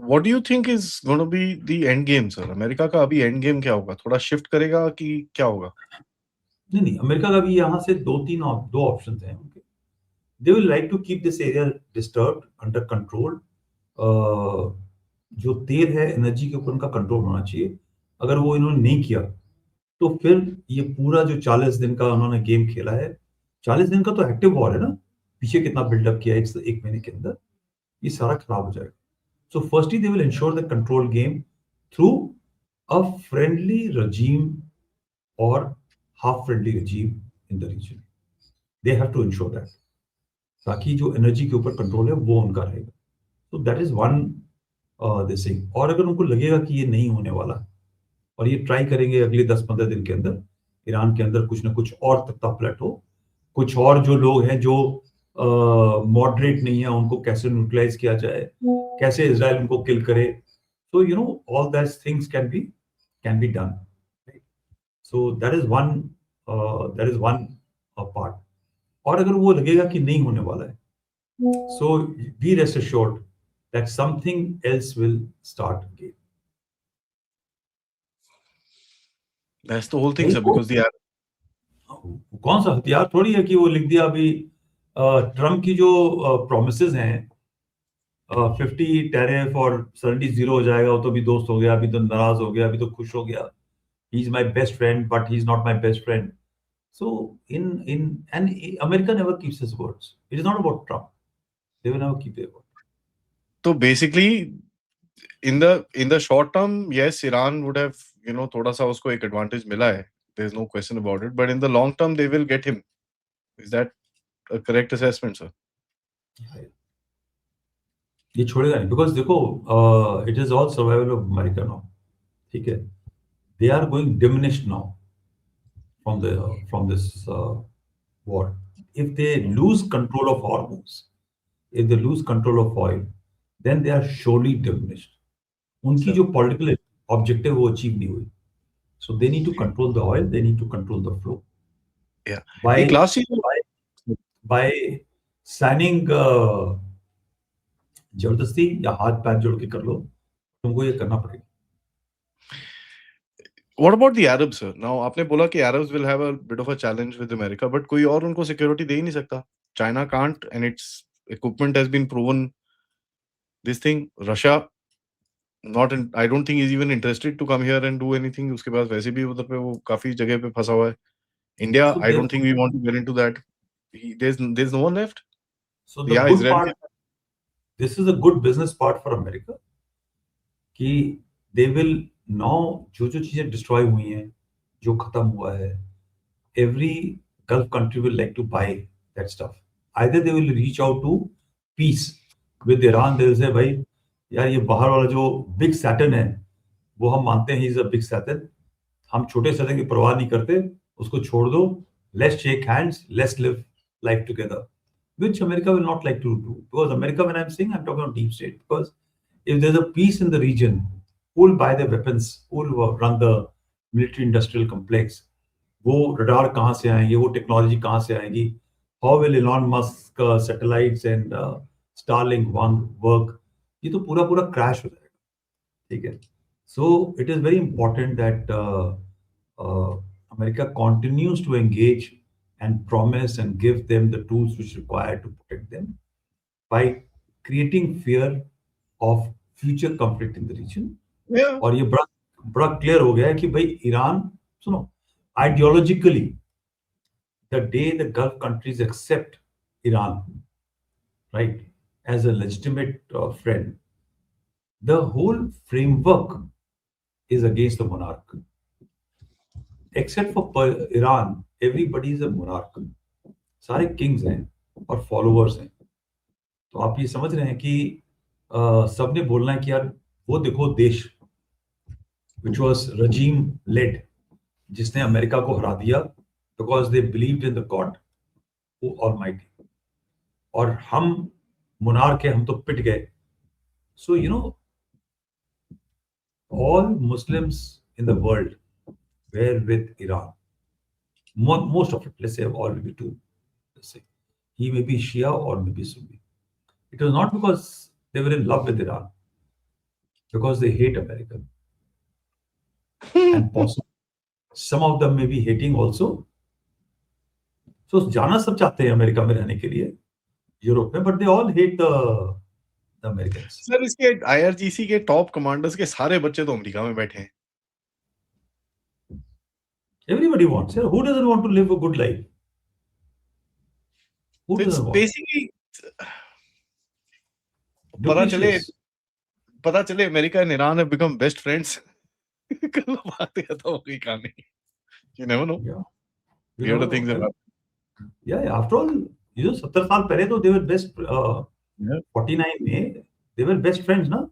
What do you think is going to be the end game, sir? America का अभी end game क्या होगा? थोड़ा shift करेगा कि क्या होगा? नहीं नहीं, अमेरिका का भी यहाँ से दो ऑप्शन हैं उनके। They will like to keep this area disturbed, under control. जो तेल है, एनर्जी के ऊपर उनका कंट्रोल होना चाहिए। अगर वो इन्होंने नहीं किया तो फिर ये पूरा जो 40 दिन का उन्होंने गेम खेला है, 40 दिन का तो एक्टिव वॉर है ना, पीछे कितना बिल्डअप किया है एक महीने के अंदर, ये सारा खराब हो जाएगा। So firstly they will ensure the control game through a friendly regime or half friendly regime in the region. They have to ensure that, ताकि जो एनर्जी के ऊपर कंट्रोल है वो उनका रहेगा। तो that is one this thing. और अगर उनको लगेगा कि ये नहीं होने वाला और ये ट्राई करेंगे अगले 10-15 दिन के अंदर ईरान के अंदर कुछ ना कुछ और तख्ता पलट हो, कुछ और जो लोग हैं जो मॉडरेट नहीं है उनको कैसे न्यूट्रलाइज किया जाए, कैसे इजराइल उनको किल करे, तो you know all that things can be done. So that is one part. और अगर वो लगेगा कि नहीं होने वाला है, so be rest assured that something else will start again. That's the whole thing, sir, because the कौन सा हथियार थोड़ी है कि वो लिख दिया अभी। ट्रम्प की जो प्रोमिसेस हैं, 50 टैरिफ और 70 जीरो हो जाएगा, वो तो अभी दोस्त हो गया, अभी तो नाराज हो गया, अभी तो खुश हो गया। He is my best friend but he is not my best friend. So in in and America never keeps his words. It is not about Trump, they will never keep their word. तो basically in the short term, yes, Iran would have, थोड़ा सा उसको एक advantage मिला है. There's no question about it. But in the long term, they will get him. Is that a correct assessment, sir? ये छोड़ेगा नहीं, बिकॉज देखो it is all survival of America now. ठीक है, they are going diminished now from this war. If they lose control of hormones, if they lose control of oil, then they are surely diminished. उनकी जो political objective वो achieve नहीं हुई. So they need to control the oil, they need to control the flow. Yeah. By एक last चीज by signing जबरदस्ती या हाथ पैर जोड़ के कर लो, तुमको ये करना पड़ेगा। What about the Arabs, sir? Now आपने बोला कि Arabs will have a bit of a challenge with America, but कोई और उनको security दे ही नहीं सकता. China can't, and its equipment has been proven. This thing, Russia, I don't think is even interested to come here and do anything. उसके पास वैसे भी उधर पे वो काफी जगह पे फंसा हुआ है. India, So I don't think we want to get into that. There's no one left. So the Yeah, good Israel. part, this is a good business part for America, कि they will now जो चीजें destroy हुई हैं, जो खत्म हुआ है, every Gulf country will like to buy that stuff. Either they will reach out to peace with Iran, they will say भाई यार ये बाहर वाला जो big Saturn है, वो हम मानते हैं he is a big Saturn, हम छोटे Saturn की परवाह नहीं करते, उसको छोड़ दो, let's shake hands, let's live life together. Which America will not like to do. Because America, when I'm saying, I'm talking about deep state. Because if there's a peace in the region, who will buy the weapons? Who will run the military-industrial complex? वो radar कहाँ से आएंगे? वो technology कहाँ से आएगी? How will Elon Musk satellites and Starlink work? ये तो पूरा crash हो जाएगा, ठीक है? So it is very important that America continues to engage and promise and give them the tools which are required to protect them by creating fear of future conflict in the region. Yeah. और ये बड़ा clear हो गया है कि भाई Iran, सुनो, ideologically the day the Gulf countries accept Iran, right, as a legitimate friend, the whole framework is against the monarch. Except for Iran, everybody is a monarch. सारे किंग्स हैं और फॉलोअर्स हैं. तो आप ये समझ रहे हैं कि सबने बोलना है कि यार वो देखो देश which was regime led, जिसने अमेरिका को हरा दिया because they believed in the God who Almighty. और हम monarch है, हम तो पिट गए. So you know, all Muslims in the world were with Iran. Most of it, let's say all will be two. Let's say he may be Shia or maybe Sunni. It was not because they were in love with Iran, because they hate America. And possibly some of them may be hating also. So जाना सब चाहते हैं America में रहने के लिए, Europe में, but they all hate the Americans. Sir इसके IRGC के टॉप कमांडर्स के सारे बच्चे तो अमेरिका में बैठे हैं. Everybody wants. Who doesn't want to live a good life? Who It's doesn't want? basically पता चले America and Iran have become best friends. कल बात खत्म हो गई कहानी. You never know. Yeah. Weird things have happened. Yeah, after all, 70 साल पहले तो they were best. 49 में they were best friends, ना?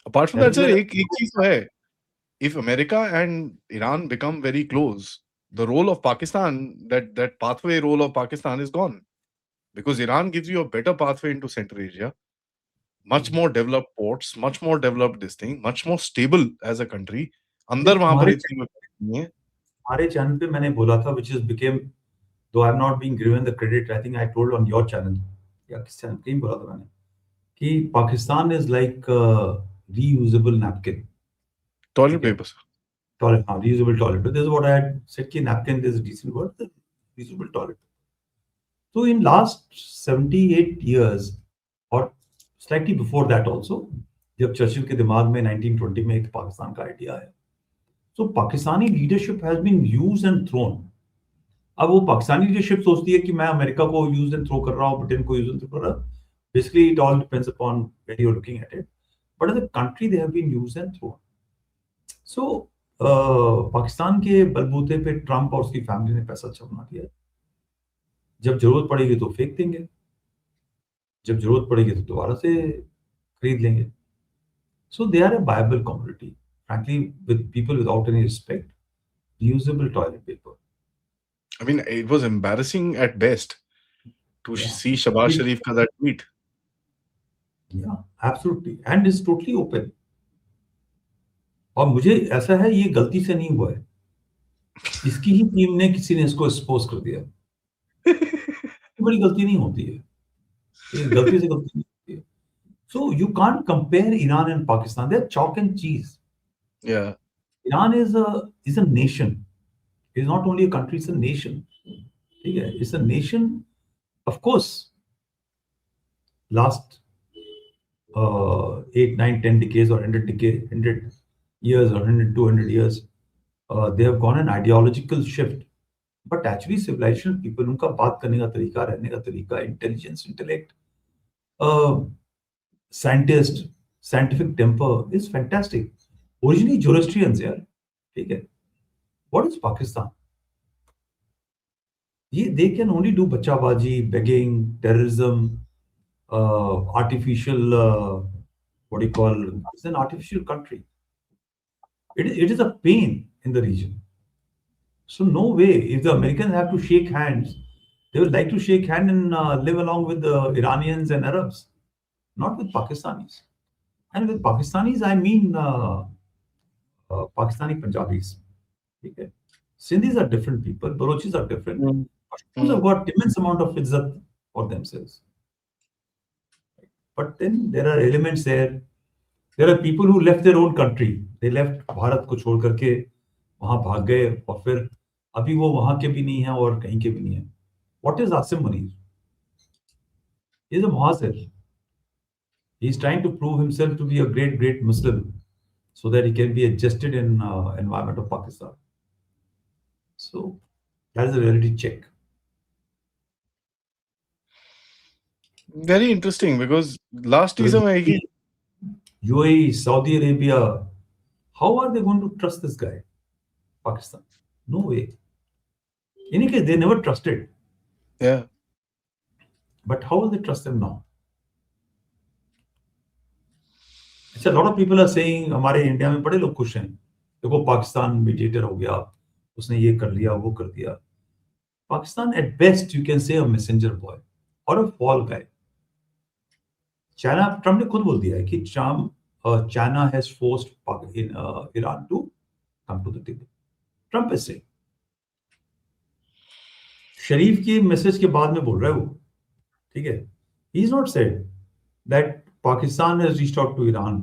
Apart from that, sir, एक चीज तो है. If America and Iran become very close, the role of Pakistan, that pathway role of Pakistan is gone. Because Iran gives you a better pathway into Central Asia, much more developed ports, much more developed this thing, much more stable as a country. अंदर वहां पर इतनी नहीं है. हमारे channel पे मैंने बोला था, which is became, though I am not being given the credit, I think I told on your channel, या किस चैनल पे बोला था मैंने, कि Pakistan is like reusable napkin. Toilet paper. Toilet, reusable toilet. But this is what I had said, कि napkin is a decent word, reusable toilet. So in last 78 years, or slightly before that also, जब Churchill के दिमाग में 1920 में एक पाकिस्तान का idea आया, so Pakistani leadership has been used and thrown. अब वो पाकिस्तानी लीडरशिप सोचती है कि मैं अमेरिका को यूज एंड थ्रो कर रहा हूँ, ब्रिटेन को यूज एंड थ्रो कर रहा हूँ. Basically, it all depends upon where you're looking at it. But as a country, they have been used and thrown. So, Pakistan के बलबूते पे ट्रम्प और उसकी फैमिली ने पैसा अच्छा बना दिया. जब जरूरत पड़ेगी तो फेंक देंगे, जब जरूरत पड़ेगी तो दोबारा से खरीद लेंगे. So they are a viable commodity. Frankly, with people without any respect, reusable toilet paper. I mean, it was embarrassing at best to see Shahbaz Sharif ka that tweet. Yeah, absolutely. And it's totally open. और मुझे ऐसा है, ये गलती से नहीं हुआ है, इसकी ही टीम ने किसी ने इसको एक्सपोज कर दिया. बड़ी गलती नहीं होती है, ये गलती से गलती नहीं होती है. So you can't compare Iran and Pakistan. They're chalk and cheese. Yeah. Iran is a nation. It's not only a country, it's a nation. It's a nation. Of course, last 8, 9, 10 decades or 100 years or 100, 200 years, they have gone an ideological shift. But actually, civilization people, उनका बात करने का तरीका, रहने का तरीका, intelligence, intellect, scientific temper is fantastic. Originally, Zoroastrians, यार, ठीक है. What is Pakistan? They can only do bachabaji, begging, terrorism, artificial, it's an artificial country. It is a pain in the region. So no way, if the Americans have to shake hands, they would like to shake hands and live along with the Iranians and Arabs, not with Pakistanis. And with Pakistanis, I mean Pakistani Punjabis. Okay. Sindhis are different people, Balochis are different. Pashtuns have got immense amount of izzat for themselves. But then there are elements there. There are people who left their own country. They left Bharat को छोड़ करके वहां भाग गए और फिर अभी वो वहां के भी नहीं है और कहीं के भी नहीं है. What is Asim Munir? He is a muhasir. He is trying to prove himself to be a great Muslim so that he can be adjusted in environment of Pakistan. So that is a reality check. Very interesting because last season UAE, Saudi Arabia, how are they going to trust this guy? Pakistan? No way. In any case, they never trusted. Yeah. But how will they trust them now? अच्छा, lot of people are saying हमारे India में बड़े लोग खुश हैं, देखो Pakistan mediator हो गया, उसने ये कर लिया वो कर दिया. Pakistan at best you can say a messenger boy or a fall guy. China, Trump ने खुद बोल दिया है कि China has forced Iran to come to the table. Trump is saying, Sharif के मैसेज के बाद में बोल रहा है वो, ठीक है. He is not said that Pakistan has reached out to Iran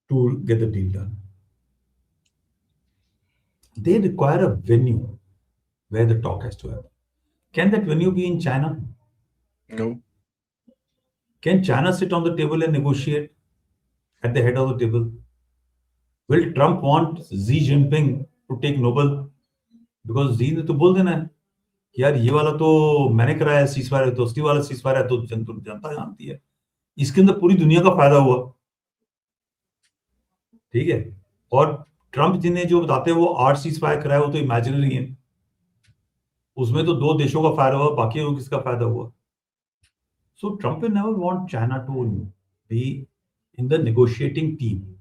to get the deal done. They require a venue where the talk has to happen. Can that venue be in China? No. Can China sit on the table and negotiate at the head of the table? Will Trump want Xi Jinping to take Nobel? Because Xi ने तो बोल देना है कि यार ये वाला तो मैंने कराया सीजफायर, तो उसकी वाला सीजफायर है तो जनता जानती है. इसके अंदर पूरी दुनिया का फायदा हुआ, ठीक है. और ट्रम्प जी ने जो बताते हैं वो 8 सीजफायर कराया, वो तो इमेजिनरी है. उसमें तो 2 देशों का फायदा हुआ, बाकी लोग किसका फायदा हुआ. So Trump will never want China to be in the negotiating team,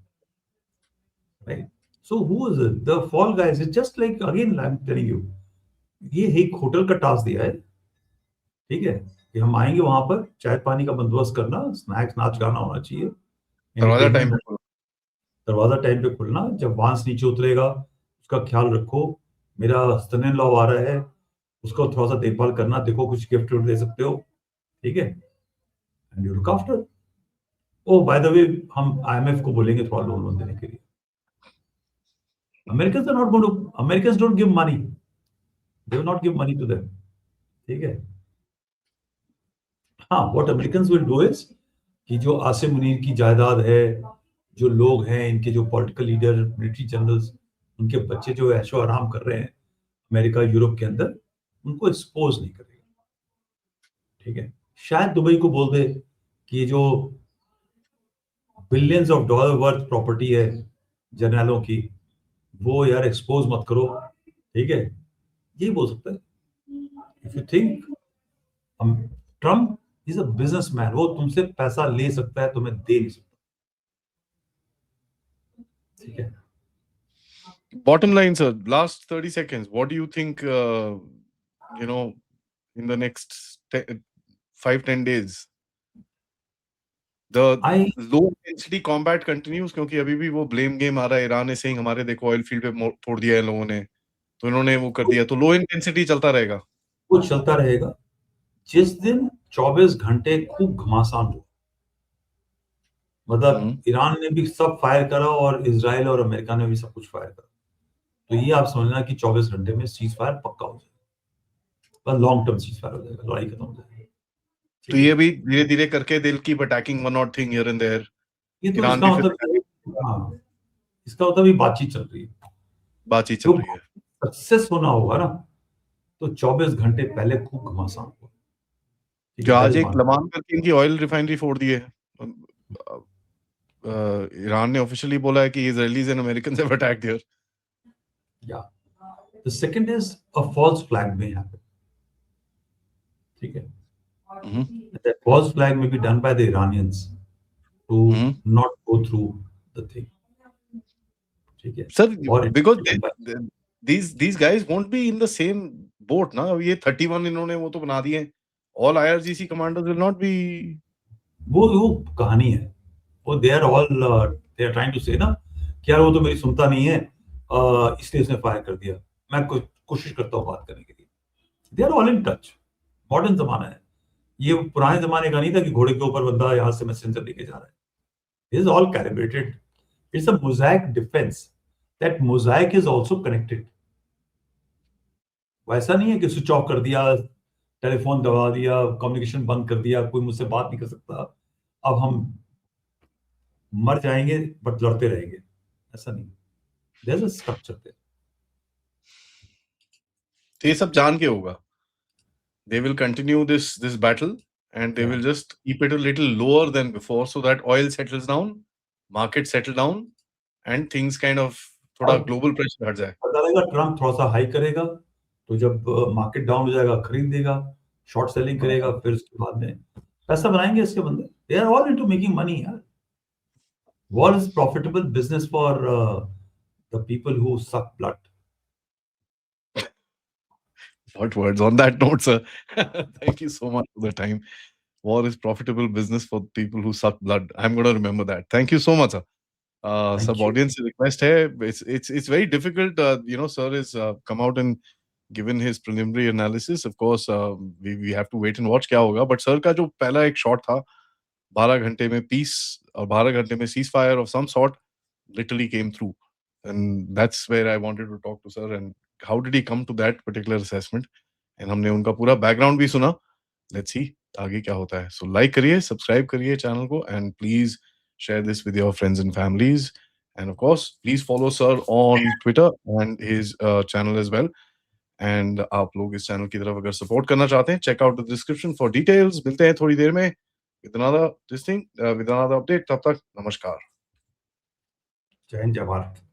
right? So who is it? The fall guys. It's just like, again, I'm telling you, ये एक होटल का टास्क दिया है, ठीक है, कि हम आएंगे वहां पर, चाय पानी का बंदोबस्त करना, स्नैक्स नाच गाना होना चाहिए, दरवाजा टाइम पे खुलना, जब वांस नीचे उतरेगा उसका ख्याल रखो, मेरा सन इन लॉ आ रहा है उसको थोड़ा सा देखभाल करना, देखो कुछ गिफ्ट दे सकते हो, ठीक है, and you look after. Oh by the way, हम IMF को बोलेंगे थोड़ा लोन देने के लिए. Americans are not going to, Americans don't give money, they will not give money to them, ठीक है. हाँ, what Americans will do is कि जो आसिम मुनीर की जायदाद है, जो लोग हैं इनके, जो पॉलिटिकल लीडर, मिलिट्री जनरल्स, उनके बच्चे जो ऐशो आराम कर रहे हैं अमेरिका यूरोप के अंदर, उनको एक्सपोज नहीं करेगा, ठीक है. शायद दुबई को बोल दे कि ये जो billions of dollar worth property है जर्नलों की, वो यार एक्सपोज मत करो, ठीक है, यही बोल सकता है. If you think Trump is a businessman, वो तुमसे पैसा ले सकता है, तुम्हें दे नहीं सकता, ठीक है. Bottom line, sir, last 30 seconds, what do you think, in the next 5-10 days, the low intensity combat continues? क्योंकि अभी भी वो blame game आ रहा है, ईरान is saying हमारे देखो ऑयल फील्ड पे फोड़ दिया है लोगों ने, तो इन्होंने वो कर दिया, तो लो इंटेंसिटी चलता रहेगा. वो चलता रहेगा. जिस दिन 24 घंटे खूब घमासान हो, मतलब ईरान ने भी सब फायर करा और इजराइल और अमेरिका ने भी सब कुछ फायर करा, तो ये आप समझना कि 24 घंटे में सीज फायर पक्का हो जाएगा, लॉन्ग टर्म सीज फायर हो जाएगा, लड़ाई खत्म हो जाएगी. तो ये भी धीरे धीरे करके दिल की अटैकिंग वन और थिंग हियर एंड देयर. ये तो इसका मतलब, हाँ, इसका मतलब ये बातचीत चल रही है, बातचीत चल रही है. सक्सेस होना होगा ना, तो 24 घंटे पहले खूब घमासान होगा. जो आज एक लमान करके इनकी ऑयल रिफाइनरी फोड़ दी है, ईरान ने ऑफिशियली बोला है कि Israelis and Americans have attacked here. या the second is a false flag में हैपन, ठीक है. That false flag may be done by the Iranians to not go through the thing. ठीक है. Sir, because these guys won't be in the same boat ना. अब ये 31 इन्होंने वो तो बना दिए, all IRGC commanders will not be. वो कहानी है, वो they are trying to say ना कि यार वो तो मेरी सुनता नहीं है, इसलिए उसने फायर कर दिया, मैं कोशिश करता हूँ बात करने के लिए. They are all in touch. Modern जमाना है, ये पुराने जमाने का नहीं था कि घोड़े के ऊपर बंदा यहाँ से मैसेंजर लेके जा रहा है. It is all calibrated. It's a mosaic defense. That mosaic is also connected. वैसा नहीं है कि स्विच ऑफ कर दिया, टेलीफोन दबा दिया, कम्युनिकेशन बंद कर दिया, कोई मुझसे बात नहीं कर सकता, अब हम मर जाएंगे बट लड़ते रहेंगे, ऐसा नहीं. There's a structure there. तो ये सब जान के होगा. They will continue this battle and they Yeah. will just keep it a little lower than before so that oil settles down, market settle down, and things kind of थोड़ा और global pressure हट जाए. पता रहेगा Trump थोड़ा सा high करेगा, तो जब मार्केट डाउन हो जाएगा खरीद देगा, शॉर्ट सेलिंग करेगा, फिर उसके बाद में पैसा बनाएंगे इसके बंदे. They are all into making money यार. War is profitable business for the people who suck blood. What words on that note, sir? Thank you so much for the time. War is profitable business for people who suck blood. I'm going to remember that. Thank you so much, sir. Thank Sub you. audience request hai. It's very difficult. Sir has come out and given his preliminary analysis. Of course, we have to wait and watch क्या होगा. But sir का जो पहला एक shot था, 12 घंटे में peace और 12 घंटे में ceasefire of some sort literally came through. And that's where I wanted to talk to sir. And how did he come to that particular assessment? And हमने उनका पूरा background भी सुना. Let's see आगे क्या होता है. So like करिए, subscribe करिए channel को, and please share this with your friends and families. And of course, please follow sir on Twitter and his channel as well. And आप लोग इस channel की तरफ अगर support करना चाहते हैं, check out the description for details. मिलते हैं थोड़ी देर में with another with another update. तब तक नमस्कार. जय हिंद, जय भारत.